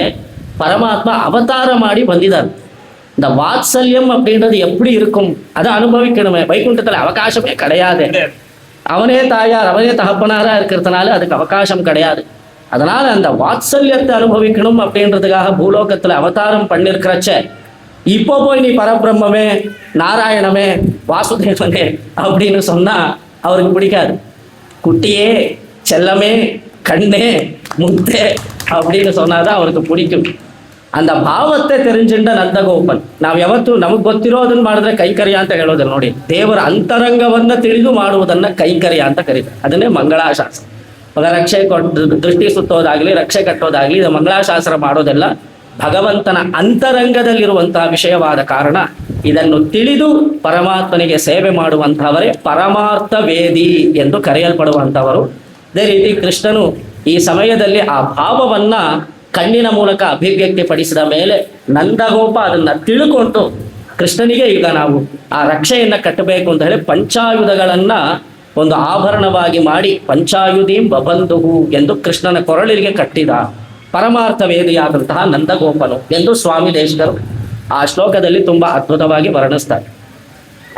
ಪರಮಾತ್ಮ ಅವತಾರ ಮಾಡಿ ಬಂದಿದ್ದಾನೆ. இந்த வாத்சல்யம் அப்படின்றது எப்படி இருக்கும், அதை அனுபவிக்கணுமே. வைகுண்டத்தில் அவகாசமே கிடையாது. அவனே தாயார், அவனே தகப்பனாராக இருக்கிறதுனால அதுக்கு அவகாசம் கிடையாது. அதனால அந்த வாத்சல்யத்தை அனுபவிக்கணும் அப்படின்றதுக்காக பூலோகத்தில் அவதாரம் பண்ணிருக்கிறச்ச, இப்போ போய் நீ பரபிரம்மே, நாராயணமே, வாசுதேவனே அப்படின்னு சொன்னா அவருக்கு பிடிக்காது. குட்டியே, செல்லமே, கண்ணே, முத்தே அப்படின்னு சொன்னாதான் அவருக்கு பிடிக்கும். அந்த ಭಾವத்தை தெரிஞ்சுண்ட ನಂದಗೋಪನ್ ನಾವು ಯಾವತ್ತು ನಮಗೆ ಗೊತ್ತಿರೋದನ್ನ ಮಾಡಿದ್ರೆ ಕೈಕರ್ಯ ಅಂತ ಹೇಳೋದಿಲ್ಲ ನೋಡಿ. ದೇವರ ಅಂತರಂಗವನ್ನ ತಿಳಿದು ಮಾಡುವುದನ್ನ ಕೈಕರ್ಯ ಅಂತ ಕರೀತಾರೆ. ಅದನ್ನೇ ಮಂಗಳಾಶಾಸ್ತ್ರ. ಮಗ ರಕ್ಷೆ ದೃಷ್ಟಿ ಸುತ್ತೋದಾಗ್ಲಿ, ರಕ್ಷೆ ಕಟ್ಟೋದಾಗ್ಲಿ, ಇದು ಮಂಗಳಾಶಾಸ್ತ್ರ ಮಾಡೋದೆಲ್ಲ ಭಗವಂತನ ಅಂತರಂಗದಲ್ಲಿರುವಂತಹ ವಿಷಯವಾದ ಕಾರಣ ಇದನ್ನು ತಿಳಿದು ಪರಮಾತ್ಮನಿಗೆ ಸೇವೆ ಮಾಡುವಂತಹವರೇ ಪರಮಾರ್ಥ ವೇದಿ ಎಂದು ಕರೆಯಲ್ಪಡುವಂಥವರು. ಅದೇ ರೀತಿ ಕೃಷ್ಣನು ಈ ಸಮಯದಲ್ಲಿ ಆ ಭಾವವನ್ನ ಕಣ್ಣಿನ ಮೂಲಕ ಅಭಿವ್ಯಕ್ತಿಪಡಿಸಿದ ಮೇಲೆ ನಂದಗೋಪ ಅದನ್ನ ತಿಳ್ಕೊಂಡು ಕೃಷ್ಣನಿಗೆ ಈಗ ನಾವು ಆ ರಕ್ಷೆಯನ್ನ ಕಟ್ಟಬೇಕು ಅಂತ ಹೇಳಿ ಪಂಚಾಯುಧಗಳನ್ನ ಒಂದು ಆಭರಣವಾಗಿ ಮಾಡಿ ಪಂಚಾಯುಧೀಂ ಬಬಂಧುಹು ಎಂದು ಕೃಷ್ಣನ ಕೊರಳಿಗೆ ಕಟ್ಟಿದ ಪರಮಾರ್ಥ ವೇದಿಯಾದಂತಹ ನಂದಗೋಪನು ಎಂದು ಸ್ವಾಮಿ ದೇಶಿಕರು ಆ ಶ್ಲೋಕದಲ್ಲಿ ತುಂಬ ಅದ್ಭುತವಾಗಿ ವರ್ಣಿಸ್ತಾರೆ.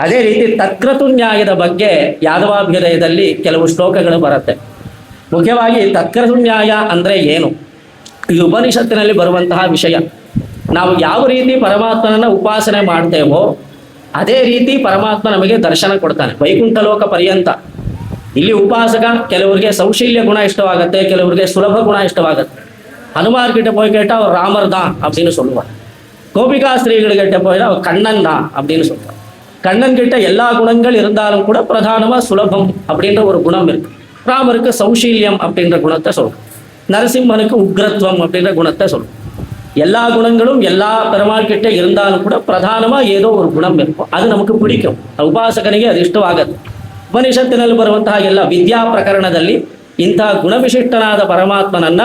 ಅದೇ ರೀತಿ ತತ್ಕ್ರತು ನ್ಯಾಯದ ಬಗ್ಗೆ ಯಾದವಾಭ್ಯುದಯದಲ್ಲಿ ಕೆಲವು ಶ್ಲೋಕಗಳು ಬರುತ್ತೆ. ಮುಖ್ಯವಾಗಿ ತತ್ಕ್ರತು ನ್ಯಾಯ ಅಂದರೆ ಏನು? ಈ ಉಪನಿಷತ್ತಿನಲ್ಲಿ ಬರುವಂತಹ ವಿಷಯ. ನಾವು ಯಾವ ರೀತಿ ಪರಮಾತ್ಮನನ್ನು ಉಪಾಸನೆ ಮಾಡ್ತೇವೋ ಅದೇ ರೀತಿ ಪರಮಾತ್ಮ ನಮಗೆ ದರ್ಶನ ಕೊಡ್ತಾನೆ ವೈಕುಂಠ ಲೋಕ ಪರ್ಯಂತ. ಇಲ್ಲಿ ಉಪಾಸಕ ಕೆಲವರಿಗೆ ಸೌಶೀಲ್ಯ ಗುಣ ಇಷ್ಟವಾಗುತ್ತೆ, ಕೆಲವರಿಗೆ ಸುಲಭ ಗುಣ ಇಷ್ಟವಾಗುತ್ತೆ. ಹನುಮಾರ್ கிட்ட போய் கேட்டால் அவர் ராமர் தான் அப்படின்னு சொல்லுவார். கோபிகா ஸ்திரீகள்கிட்ட போய் அவர் கண்ணன் தான் அப்படின்னு சொல்லுவார். கண்ணன் கிட்ட எல்லா குணங்கள் இருந்தாலும் கூட பிரதானமாக சுலபம் அப்படின்ற ஒரு குணம் இருக்கு. ராமருக்கு சௌஷீல்யம் அப்படின்ற குணத்தை சொல்லும். நரசிம்மனுக்கு உக்ரத்வம் அப்படின்ற குணத்தை சொல்லும். எல்லா குணங்களும் எல்லா பெருமாள் கிட்ட இருந்தாலும் கூட பிரಧಾನமாக ஏதோ ஒரு குணம் இருக்கும். ಅದು ನಮಗೆ பிடிக்கும். ಉಪಾಸಕನಿಗೆ ಅದು ಇಷ್ಟವಾಗುತ್ತೆ. ಉಪನಿಷತ್ತಿನಲ್ಲಿ ಬರುವಂತಹ ಎಲ್ಲ ವಿದ್ಯಾ ಪ್ರಕರಣದಲ್ಲಿ ಇಂತಹ ಗುಣವಿಶಿಷ್ಟನಾದ ಪರಮಾತ್ಮನನ್ನ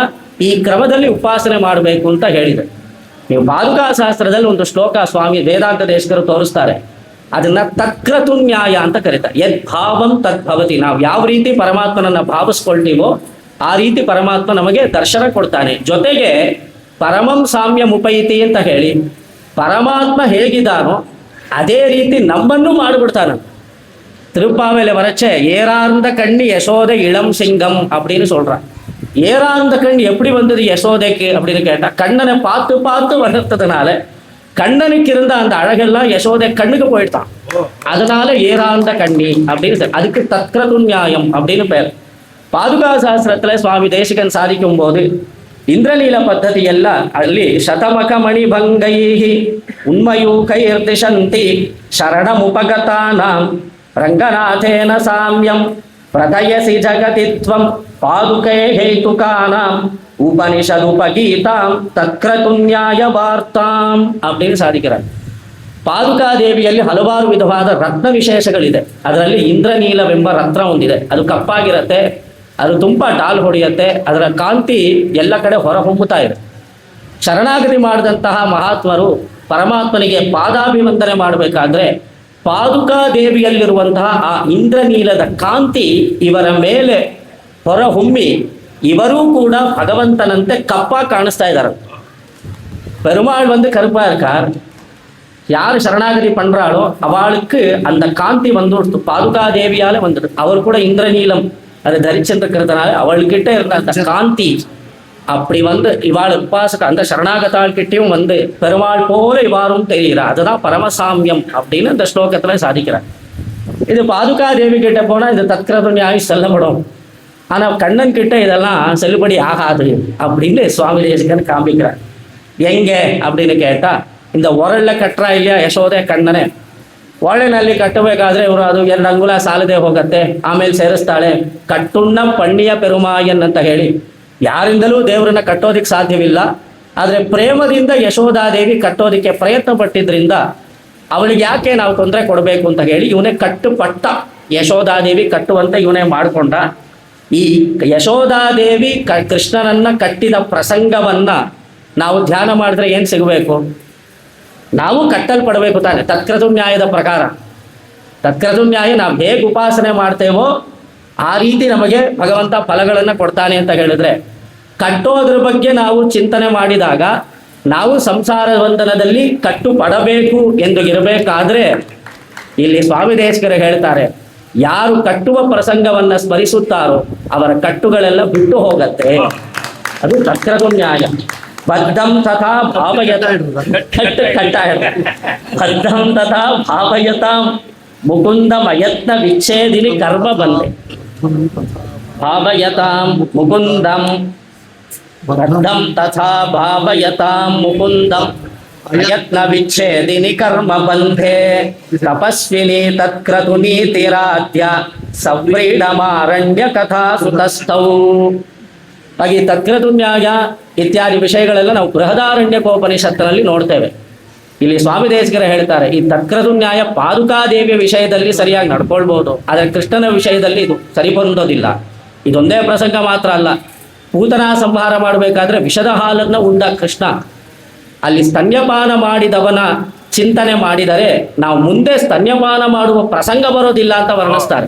ಈ ಕ್ರಮದಲ್ಲಿ ಉಪಾಸನೆ ಮಾಡಬೇಕು ಅಂತ ಹೇಳಿದೆ. ನೀವು ಪಾದುಕಾ ಶಾಸ್ತ್ರದಲ್ಲಿ ಒಂದು ಶ್ಲೋಕ ಸ್ವಾಮಿ ವೇದಾಂತ ದೇಶಕರು ತೋರಿಸ್ತಾರೆ. ಅದನ್ನ ತತ್ಕ್ರತು ನ್ಯಾಯ ಅಂತ ಕರೀತಾರೆ. ಯದ್ ಭಾವಂ ತದ್ಭವತಿ. ನಾವು ಯಾವ ರೀತಿ ಪರಮಾತ್ಮನನ್ನ ಭಾವಿಸ್ಕೊಳ್ತೀವೋ ಆ ರೀತಿ ಪರಮಾತ್ಮ ನಮಗೆ ದರ್ಶನ ಕೊಡ್ತಾನೆ. ಜೊತೆಗೆ ಪರಮಂ ಸಾಮ್ಯ ಮುಪೈತಿ ಅಂತ ಹೇಳಿ ಪರಮಾತ್ಮ ಹೇಗಿದ್ದಾನೋ ಅದೇ ರೀತಿ ನಮ್ಮನ್ನು ಮಾಡಿಬಿಡ್ತಾನೆ. திருப்பாவையில் வரைச்ச ஏறார்ந்த கண்ணி யசோதை இளம் சிங்கம் அப்படின்னு சொல்றான். ஏறார்ந்த கண் எப்படி வந்தது யசோதைக்கு அப்படின்னு கேட்டா, கண்ணனை பார்த்து பார்த்து வளர்த்ததுனால கண்ணனுக்கு இருந்த அந்த அழகெல்லாம் யசோதை கண்ணுக்கு போயிட்டான். அதனால ஏறார்ந்த கண்ணி அப்படின்னு அதுக்கு தத்க்ரது நியாயம் அப்படின்னு பேர். பாதுகா சாஸ்திரத்துல சுவாமி தேசிகன் சாதிக்கும் போது ಇಂದ್ರಲೀಲ ಪದ್ಧತಿಯೆಲ್ಲ ಅಲ್ಲಿ ಶತಮಕ ಮಣಿಭಂಗೈ ಉನ್ಮಯೂಕೈರ್ದಿಶಂತಿ ಶರಣಮುಪಗತಾನಾಂ ರಂಗನಾಥೇನ ಸಾಮ್ಯಂ ಪ್ರದಯಸಿ ಜಗತಿತ್ವಂ ಪಾದುಕೇ ಹೇತುಕಾನಾಂ ಉಪನಿಷದುಪಗೀತಾಂ ತತ್ಕ್ರತು ನ್ಯಾಯ ವಾರ್ತಾಂ அப்படின்னு ಸಾಧಿக்கிறார். ಪಾದುಕಾದೇವಿಯಲ್ಲಿ ಹಲವಾರು ವಿಧವಾದ ರತ್ನ ವಿಶೇಷಗಳಿದೆ. ಅದರಲ್ಲಿ ಇಂದ್ರನೀಲವೆಂಬ ರತ್ನ ಒಂದಿದೆ. ಅದು ಕಪ್ಪಾಗಿರುತ್ತೆ, ಅದು ತುಂಬ ಡಾಲ್ ಹೊಡೆಯುತ್ತೆ, ಅದರ ಕಾಂತಿ ಎಲ್ಲ ಕಡೆ ಹೊರಹೊಮ್ಮುತ್ತಾ ಇದೆ. ಶರಣಾಗತಿ ಮಾಡಿದಂತಹ ಮಹಾತ್ಮರು ಪರಮಾತ್ಮನಿಗೆ ಪಾದಾಭಿವಂದನೆ ಮಾಡಬೇಕಾದ್ರೆ ಪಾದುಕಾದೇವಿಯಲ್ಲಿರುವಂತಹ ಆ ಇಂದ್ರನೀಲದ ಕಾಂತಿ ಇವರ ಮೇಲೆ ಹೊರಹೊಮ್ಮಿ ಇವರೂ ಕೂಡ ಭಗವಂತನಂತೆ ಕಪ್ಪಾಗಿ ಕಾಣಿಸ್ತಾ ಇದ್ದಾರೆ. பெருமாள் வந்து கருப்பா இருக்கார். யார் சரணாகதி பண்றாளோ அவளுக்கு அந்த காந்தி வந்து பாதுகாதேவியால வந்துடு. அவர் கூட இந்திரநீலம் அதை தரிச்சிருக்கிறதுனால அவள்கிட்ட இருந்த அந்த காந்தி அப்படி வந்து இவாள் உபாசக அந்த சரணாகதாள் கிட்டையும் வந்து பெருமாள் போல இவாரும் தெரிகிறார். அதுதான் பரமசாமியம் அப்படின்னு இந்த ஸ்லோகத்துல சாதிக்கிறார். இது பாதுகாதேவி கிட்ட போனா இது தத்க்ரது நியாயம் செல்லப்படும். ஆனா கண்ணன் கிட்ட இதெல்லாம் செல்லுபடி ஆகாது அப்படின்னு சுவாமி தேசிகன் காமிக்கிறார். எங்க அப்படின்னு கேட்டா, இந்த ಒರಳ್ಳೆ ಕಟ್ರ ಇಲ್ಲ ಯಶೋದೆ ಕಣ್ಣನೆ, ಒಳ್ಳೆನಲ್ಲಿ ಕಟ್ಟಬೇಕಾದ್ರೆ ಇವರು ಅದು 2 ಅಂಗುಲ ಸಾಲದೆ ಹೋಗತ್ತೆ, ಆಮೇಲೆ ಸೇರಿಸ್ತಾಳೆ. ಕಟ್ಟುಣ್ಣ ಪಣ್ಣಿಯ ಪೆರುಮಾಯನ್ ಅಂತ ಹೇಳಿ ಯಾರಿಂದಲೂ ದೇವರನ್ನ ಕಟ್ಟೋದಿಕ್ಕೆ ಸಾಧ್ಯವಿಲ್ಲ. ಆದರೆ ಪ್ರೇಮದಿಂದ ಯಶೋಧಾದೇವಿ ಕಟ್ಟೋದಿಕ್ಕೆ ಪ್ರಯತ್ನ ಪಟ್ಟಿದ್ರಿಂದ ಅವಳಿಗೆ ಯಾಕೆ ನಾವು ತೊಂದರೆ ಕೊಡಬೇಕು ಅಂತ ಹೇಳಿ ಇವನೇ ಕಟ್ಟುಪಟ್ಟ. ಯಶೋಧಾದೇವಿ ಕಟ್ಟುವಂತೆ ಇವನೇ ಮಾಡಿಕೊಂಡ. ಈ ಯಶೋಧಾದೇವಿ ಕೃಷ್ಣನನ್ನ ಕಟ್ಟಿದ ಪ್ರಸಂಗವನ್ನ ನಾವು ಧ್ಯಾನ ಮಾಡಿದ್ರೆ ಏನು ಸಿಗಬೇಕು? ನಾವು ಕಟ್ಟಲ್ಪಡಬೇಕು ತಾನೆ ತತ್ಕ್ರತು ನ್ಯಾಯದ ಪ್ರಕಾರ. ತತ್ಕ್ರತು ನ್ಯಾಯ ನಾವು ಹೇಗೆ ಉಪಾಸನೆ ಮಾಡ್ತೇವೋ ಆ ರೀತಿ ನಮಗೆ ಭಗವಂತ ಫಲಗಳನ್ನು ಕೊಡ್ತಾನೆ ಅಂತ ಹೇಳಿದ್ರೆ, ಕಟ್ಟೋದ್ರ ಬಗ್ಗೆ ನಾವು ಚಿಂತನೆ ಮಾಡಿದಾಗ ನಾವು ಸಂಸಾರ ಬಂಧನದಲ್ಲಿ ಕಟ್ಟುಪಡಬೇಕು ಎಂದು ಇರಬೇಕಾದ್ರೆ ಇಲ್ಲಿ ಸ್ವಾಮಿ ದೇಶಕರು ಹೇಳ್ತಾರೆ, ಯಾರು ಕಟ್ಟುವ ಪ್ರಸಂಗವನ್ನ ಸ್ಮರಿಸುತ್ತಾರೋ ಅವರ ಕಟ್ಟುಗಳೆಲ್ಲ ಬಿಟ್ಟು ಹೋಗತ್ತೆ. ಅದು ತತ್ಕ್ರತು ನ್ಯಾಯ. ಬದ್ಧಂ ತಥಾ ಭಾವಯತಾಂ ಬದ್ಧಂ ತಥಾ ಭಾವಯತಾಂ ಮುಕುಂದ ಮಯತ್ನ ವಿಚ್ಛೇದಿನಿ ಕರ್ಮ ಬಂದೆ. ಭಾವಯತಾಂ ಮುಕುಂದಂ ಬದ್ಧಂ ತಥಾ ಭಾವಯತಾಂ ಮುಕುಂದಂ ಯತ್ನ ವಿಚ್ಛೇದಿನಿ ಕರ್ಮ ಬಂಧೆ ತಪಸ್ವಿನಿ ತತ್ಕ್ರತು ನೀತಿರಾಧ್ಯ ಸವ್ರೀಡಮಾರಣ್ಯ ಕಥಾ ಸುತಸ್ಥೌ. ಹಾಗೆ ತತ್ಕ್ರತು ನ್ಯಾಯ ಇತ್ಯಾದಿ ವಿಷಯಗಳೆಲ್ಲ ನಾವು ಬೃಹದಾರಣ್ಯಕೋಪನಿಷತ್ತಿನಲ್ಲಿ ನೋಡ್ತೇವೆ. ಇಲ್ಲಿ ಸ್ವಾಮಿ ದೇಶಕರು ಹೇಳ್ತಾರೆ, ಈ ತತ್ಕ್ರತು ನ್ಯಾಯ ಪಾದುಕಾದೇವಿಯ ವಿಷಯದಲ್ಲಿ ಸರಿಯಾಗಿ ನಡ್ಕೊಳ್ಬಹುದು, ಆದರೆ ಕೃಷ್ಣನ ವಿಷಯದಲ್ಲಿ ಇದು ಸರಿ ಹೊಂದೋದಿಲ್ಲ. ಇದೊಂದೇ ಪ್ರಸಂಗ ಮಾತ್ರ ಅಲ್ಲ, ಪೂತನಾ ಸಂಹಾರ ಮಾಡಬೇಕಾದ್ರೆ ವಿಷದ ಹಾಲನ್ನು ಉಂಡ ಕೃಷ್ಣ ಅಲ್ಲಿ ಸ್ತನ್ಯಪಾನ ಮಾಡಿದವನ ಚಿಂತನೆ ಮಾಡಿದರೆ ನಾವು ಮುಂದೆ ಸ್ತನ್ಯಪಾನ ಮಾಡುವ ಪ್ರಸಂಗ ಬರೋದಿಲ್ಲ ಅಂತ ವರ್ಣಿಸ್ತಾರೆ.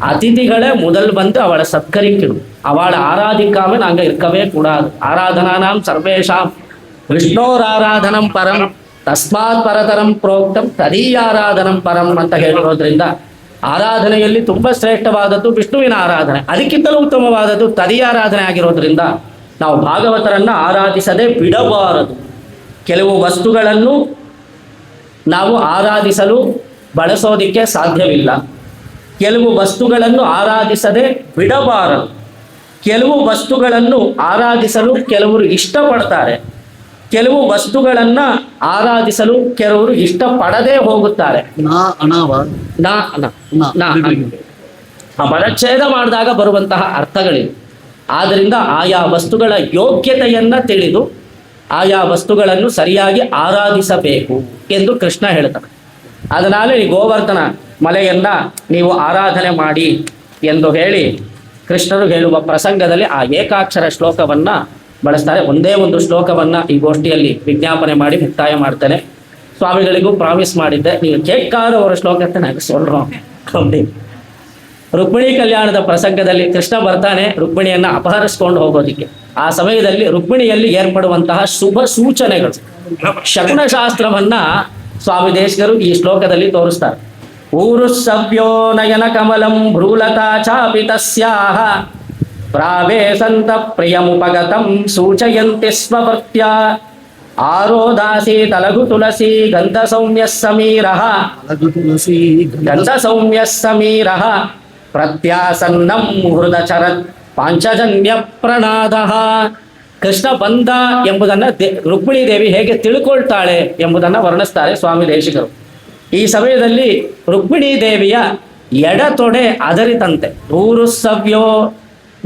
அதிதிகளை முதல் வந்து அவளை சத்கரிக்கணும், அவளை ஆராதிக்காம நாங்க இருக்கவே கூடாது. ஆராதனானாம் சர்வேஷாம் ವಿಷ್ಣೋರ್ ಆರಾಧನಂ ಪರಂ ತಸ್ಮಾತ್ ಪರತರಂ ಪ್ರೋಕ್ತಂ ತದೀಯಾರಾಧನಂ ಪರಂ ಅಂತ ಹೇಳಿರೋದ್ರಿಂದ ಆರಾಧನೆಯಲ್ಲಿ ತುಂಬ ಶ್ರೇಷ್ಠವಾದದ್ದು ವಿಷ್ಣುವಿನ ಆರಾಧನೆ, ಅದಕ್ಕಿಂತಲೂ ಉತ್ತಮವಾದದ್ದು ತದೀಯಾರಾಧನೆ ಆಗಿರೋದ್ರಿಂದ ನಾವು ಭಾಗವತರನ್ನು ಆರಾಧಿಸದೆ ಬಿಡಬಾರದು. ಕೆಲವು ವಸ್ತುಗಳನ್ನು ನಾವು ಆರಾಧಿಸಲು ಬಳಸೋದಿಕ್ಕೆ ಸಾಧ್ಯವಿಲ್ಲ, ಕೆಲವು ವಸ್ತುಗಳನ್ನು ಆರಾಧಿಸದೆ ಬಿಡಬಾರದು. ಕೆಲವು ವಸ್ತುಗಳನ್ನು ಆರಾಧಿಸಲು ಕೆಲವರು ಇಷ್ಟಪಡ್ತಾರೆ, ಕೆಲವು ವಸ್ತುಗಳನ್ನು ಆರಾಧಿಸಲು ಕೆಲವರು ಇಷ್ಟಪಡದೇ ಹೋಗುತ್ತಾರೆ. ಆ ಪದಚ್ಛೇದ ಮಾಡಿದಾಗ ಬರುವಂತಹ ಅರ್ಥಗಳಿವೆ. ಆದ್ದರಿಂದ ಆಯಾ ವಸ್ತುಗಳ ಯೋಗ್ಯತೆಯನ್ನು ತಿಳಿದು ಆಯಾ ವಸ್ತುಗಳನ್ನು ಸರಿಯಾಗಿ ಆರಾಧಿಸಬೇಕು ಎಂದು ಕೃಷ್ಣ ಹೇಳ್ತಾನೆ. ಅದನಾல ಈ ಗೋವರ್ಧನ ಮಲೆಯನ್ನ ನೀವು ಆರಾಧನೆ ಮಾಡಿ ಎಂದು ಹೇಳಿ ಕೃಷ್ಣರು ಹೇಳುವ ಪ್ರಸಂಗದಲ್ಲಿ ಆ ಏಕಾಕ್ಷರ ಶ್ಲೋಕವನ್ನ ಬಳಸ್ತಾರೆ. ಒಂದೇ ಒಂದು ಶ್ಲೋಕವನ್ನ ಈ ಗೋಷ್ಠಿಯಲ್ಲಿ ವಿಜ್ಞಾಪನೆ ಮಾಡಿ ಮುಕ್ತಾಯ ಮಾಡ್ತೇನೆ. ಸ್ವಾಮಿಗಳಿಗೂ ಪ್ರಾಮಿಸ್ ಮಾಡಿದ್ದೆ, ನೀವು ಕೇಳ್ಕಾದ ಅವರ ಶ್ಲೋಕத்தை ನನಗೆ சொல்றோம் அப்படி. ರುಕ್ಮಿಣಿ ಕಲ್ಯಾಣದ ಪ್ರಸಂಗದಲ್ಲಿ ಕೃಷ್ಣ ಬರ್ತಾನೆ ರುಕ್ಮಿಣಿಯನ್ನ ಅಪಹರಿಸ್ಕೊಂಡು ಹೋಗೋದಿಕ್ಕೆ. ಆ ಸಮಯದಲ್ಲಿ ರುಕ್ಮಿಣಿಯಲ್ಲಿ ಏರ್ಪಡುವಂತಹ ಶುಭ ಸೂಚನೆಗಳು, ಶಕುನಶಾಸ್ತ್ರವನ್ನ ಸ್ವಾಮಿ ದೇಶಿಕರು ಈ ಶ್ಲೋಕದಲ್ಲಿ ತೋರಿಸ್ತಾರೆ. ಊರು ಸವ್ಯೋ ನಯನ ಕಮಲಂ ಭ್ರೂಲತಾ ಚಾಪಿ ತಸ್ಯಾಹ ಪ್ರಾವೇಶಂತ ಪ್ರಿಯಮುಪಗತಂ ಸೂಚಯಂತಿ ಸ್ವಭಕ್ತ್ಯ ಆರೋದಾಸೀತ ಲಘು ತುಳಸಿ ಗಂಧ ಸೌಮ್ಯ ಸಮೀರಃ ಪ್ರತ್ಯಾಸನ್ನಂ ಹೃದಚರತ್ ಪಾಂಚಜನ್ಯ ಪ್ರಣಾದಃ. ಕೃಷ್ಣ ಬಂದ ಎಂಬುದನ್ನು ರುಕ್ಮಿಣಿ ದೇವಿ ಹೇಗೆ ತಿಳ್ಕೊಳ್ತಾಳೆ ಎಂಬುದನ್ನು ವರ್ಣಿಸ್ತಾರೆ ಸ್ವಾಮಿ ದೇಶಿಕರು. ಈ ಸಮಯದಲ್ಲಿ ರುಕ್ಮಿಣಿ ದೇವಿಯ ಎಡತೊಡೆ ಅದರಿತಂತೆ. ಊರು ಸವ್ಯೋ,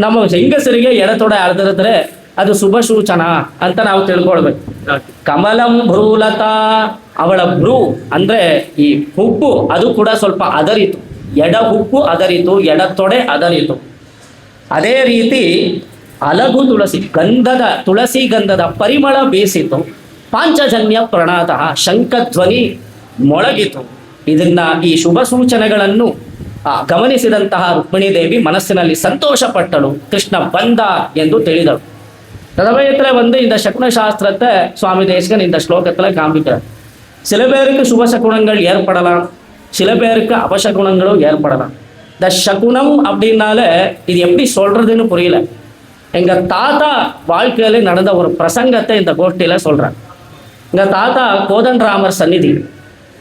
ನಮ್ಮ ಹೆಂಗಸರಿಗೆ ಎಡತೊಡೆ ಅರ್ಧರಿದ್ರೆ ಅದು ಶುಭ ಸೂಚನ ಅಂತ ನಾವು ತಿಳ್ಕೊಳ್ಬೇಕು. ಕಮಲಂ ಭ್ರೂಲತಾ, ಅವಳ ಭ್ರೂ ಅಂದ್ರೆ ಈ ಹುಬ್ಬು ಅದು ಕೂಡ ಸ್ವಲ್ಪ ಅದರಿತು, ಎಡ ಹುಬ್ಬು ಅದರಿತು, ಎಡತೊಡೆ ಅದರಿತು. ಅದೇ ರೀತಿ ಅಲಗು ತುಳಸಿ ತುಳಸಿ ಗಂಧದ ಪರಿಮಳ ಬೀಸಿತು. ಪಾಂಚಜನ್ಯ ಪ್ರಣಾತಃ, ಶಂಖಧ್ವನಿ ಮೊಳಗಿತು. ಇದನ್ನ ಈ ಶುಭ ಸೂಚನೆಗಳನ್ನು ಗಮನಿಸಿದಂತಹ ರುಕ್ಮಿಣಿ ದೇವಿ ಮನಸ್ಸಿನಲ್ಲಿ ಸಂತೋಷಪಟ್ಟಳು, ಕೃಷ್ಣ ಬಂದ ಎಂದು ತಿಳಿದಳು. ததமயத்தில் இந்த சகுன சாஸ்திரத்தை சுவாமி தேசிகன் இந்த ஸ்லோகத்தில் காண்பிக்கிறார். சில பேருக்கு சுப சகுனங்கள் ஏற்படலாம், சில பேருக்கு அபசகுனங்களும் ஏற்படலாம். இந்த சகுனம் அப்படின்னால இது எப்படி சொல்றதுன்னு புரியல. எங்கள் தாத்தா வாழ்க்கையில் நடந்த ஒரு பிரசங்கத்தை இந்த கோஷ்டியில் சொல்கிறாங்க. எங்கள் தாத்தா கோதண்டராமர் சந்நிதி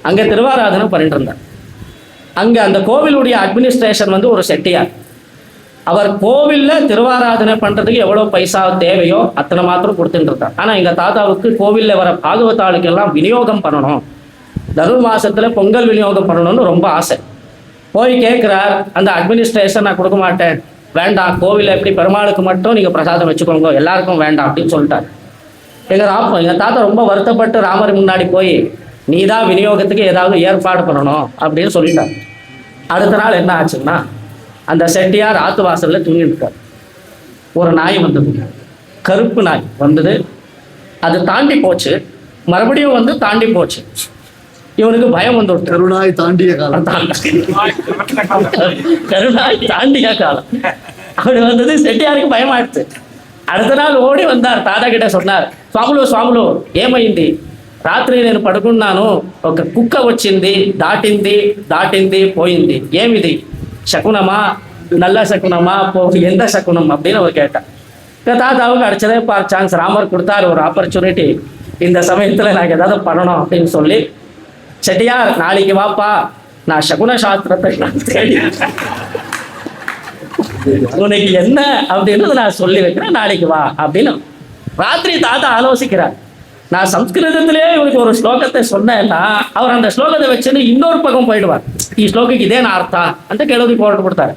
அங்கே திருவாராதனை பண்ணிட்டு இருந்தார். அங்கே அந்த கோவிலுடைய அட்மினிஸ்ட்ரேஷன் ஒரு செட்டியார். அவர் கோவிலில் திருவாராதனை பண்ணுறதுக்கு எவ்வளோ பைசா தேவையோ அத்தனை மாத்திரம் கொடுத்துட்டு இருந்தார். ஆனால் எங்கள் தாத்தாவுக்கு கோவிலில் வர பாகவதாளுக்கெல்லாம் விநியோகம் பண்ணணும், தனுர் மாதத்தில் பொங்கல் விநியோகம் பண்ணணும்னு ரொம்ப ஆசை. போய் கேட்குறார், அந்த அட்மினிஸ்ட்ரேஷன் நான் கொடுக்க மாட்டேன், வேண்டாம், கோவிலில் எப்படி பெருமாளுக்கு மட்டும் நீங்கள் பிரசாதம் வச்சுக்கோங்க, எல்லாருக்கும் வேண்டாம் அப்படின்னு சொல்லிட்டார். எங்கள் தாத்தா ரொம்ப வருத்தப்பட்டு ராமர் முன்னாடி போய் நீ தான் விநியோகத்துக்கு ஏதாவது ஏற்பாடு பண்ணணும் அப்படின்னு சொல்லிட்டார். அடுத்த நாள் என்ன ஆச்சுன்னா, அந்த செட்டியார் ஆத்து வாசலில் தூங்கிட்டு இருக்கார். ஒரு நாய் வந்தது, கருப்பு நாய் வந்தது. அது தாண்டி போச்சு, மறுபடியும் தாண்டி போச்சு. இவனுக்கு பயம் வந்து கருணாய் தாண்டிய காலம், கருணாய் தாண்டிய காலம். அப்படி வந்தது, செட்டியாருக்கு பயமாயிடுச்சு. அடுத்த நாள் ஓடி வந்தார், தாத்தா கிட்ட சொன்னார், స్వాములు ఏమైంది, రాత్రి నేను పడుకున్నాను, ఒక కుక్క వచ్చింది, దాటింది పోయింది, ఏమిది, శకునమా, நல்ல சகுனமா, எந்த சகுனம் அப்படின்னு அவர் கேட்டார். தாத்தாவுக்கு அடிச்சதே பார் சான்ஸ், ராமர் கொடுத்தாரு ஒரு ஆப்பர்ச்சுனிட்டி, இந்த சமயத்தில் நான் ஏதாவது பண்ணணும் அப்படின்னு சொல்லி, செட்டியார் நாளைக்கு வாப்பா, நான் சகுன சாஸ்திரத்தை தேடி உனக்கு என்ன அப்படின்னு நான் சொல்லி வைக்கிறேன், நாளைக்கு வா அப்படின்னு. ராத்திரி தாத்தா ஆலோசிக்கிறார். நான் சம்ஸ்கிருதத்திலே இவருக்கு ஒரு ஸ்லோகத்தை சொன்னேன்னா அவர் அந்த ஸ்லோகத்தை வச்சுன்னு இன்னொரு பக்கம் போயிடுவார். ಈ ಶ್ಲೋಕಕ್ಕೆ ಇದೇನು ಅರ್ಥ ಅಂತ ಕೇಳೋದಕ್ಕೆ ಹೊರಟುಬಿಡ್ತಾರೆ.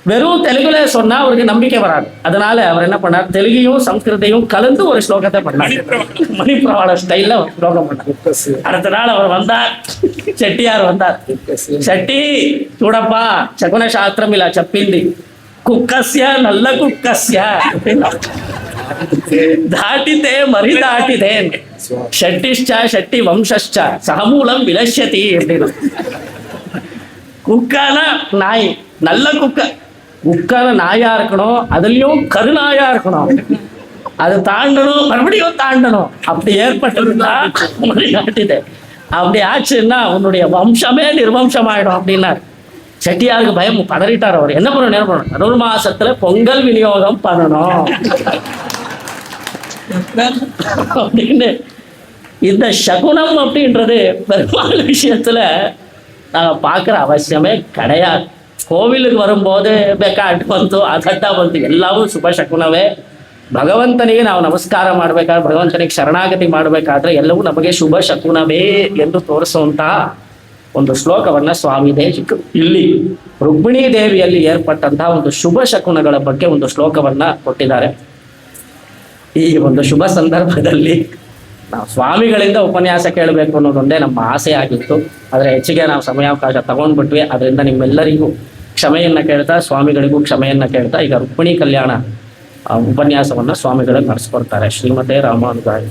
வெறும் தெலுங்குல சொன்னா அவருக்கு நம்பிக்கை வராது. அதனால அவர் என்ன பண்ணார், தெலுங்கையும் சம்ஸ்கிருதையும் கலந்து ஒரு ஸ்லோகத்தை பண்ணார். மணிப்பிரவாள ஸ்டைல்ல ஒரு ஸ்லோகம் பண்ணார். அடுத்த நாள் அவர் வந்தார், செட்டியார் வந்தார். செட்டி చూడப்பா, శకున శాస్త్రం ఇలా చెప్పింది, కుక్కస్య నల్ల కుక్కస్య దాటితే మరి దాటితే షట్టిశ్చ షట్టి వంశశ్చ సహమూలం విలశ్యతి. కుక్కన నాయి, நல்ல குக்கரை நாயா இருக்கணும், அதுலயும் கருநாயா இருக்கணும். அது தாண்டணும், மறுபடியும் தாண்டணும். அப்படி ஏற்பட்டதுன்னா காட்டுது. அப்படி ஆச்சுன்னா உன்னுடைய வம்சமே நிர்வம்சம் ஆயிடும் அப்படின்னாரு. செட்டியாருக்கு பயம், பதறிட்டார் அவர். என்ன பண்ணணும்? அருள் மாசத்துல பொங்கல் விநியோகம் பண்ணணும் அப்படின்னு. இந்த சகுனம் அப்படின்றது பெருமாள் விஷயத்துல நாங்க பார்க்குற அவசியமே கிடையாது. ಕೋವಿಲಿಗೆ வரும்போது ಬೇಕಾಟ್ ಬಂತು, ಅದಟ್ಟ ಬಂತು, ಎಲ್ಲವೂ ಶುಭ ಶಕುನವೇ. ಭಗವಂತನಿಗೆ ನಾವು ನಮಸ್ಕಾರ ಮಾಡಬೇಕಾದ್ರೆ, ಭಗವಂತನಿಗೆ ಶರಣಾಗತಿ ಮಾಡಬೇಕಾದ್ರೆ ಎಲ್ಲವೂ ನಮಗೆ ಶುಭ ಶಕುನವೇ ಎಂದು ತೋರಿಸುವಂತಹ ಒಂದು ಶ್ಲೋಕವನ್ನ ಸ್ವಾಮಿ ದೇಶಿಕ ಇಲ್ಲಿ ರುಕ್ಮಿಣೀ ದೇವಿಯಲ್ಲಿ ಏರ್ಪಟ್ಟಂತಹ ಒಂದು ಶುಭ ಶಕುನಗಳ ಬಗ್ಗೆ ಒಂದು ಶ್ಲೋಕವನ್ನ ಕೊಟ್ಟಿದ್ದಾರೆ. ಈ ಒಂದು ಶುಭ ಸಂದರ್ಭದಲ್ಲಿ ನಾವು ಸ್ವಾಮಿಗಳಿಂದ ಉಪನ್ಯಾಸ ಕೇಳಬೇಕು ಅನ್ನೋದೊಂದೇ ನಮ್ಮ ಆಸೆ ಆಗಿತ್ತು. ಆದರೆ ಹೆಚ್ಚಿಗೆ ನಾವು ಸಮಯಾವಕಾಶ ತಗೊಂಡ್ಬಿಟ್ವಿ. ಅದರಿಂದ ನಿಮ್ಮೆಲ್ಲರಿಗೂ ಕ್ಷಮೆಯನ್ನ ಕೇಳ್ತಾ, ಸ್ವಾಮಿಗಳಿಗೂ ಕ್ಷಮೆಯನ್ನ ಕೇಳ್ತಾ, ಈಗ ರುಕ್ಮಿಣಿ ಕಲ್ಯಾಣ ಉಪನ್ಯಾಸವನ್ನ ಸ್ವಾಮಿಗಳು ನಡೆಸ್ಕೊಡ್ತಾರೆ. ಶ್ರೀಮತೆ ರಾಮಾನುಜಾಯ.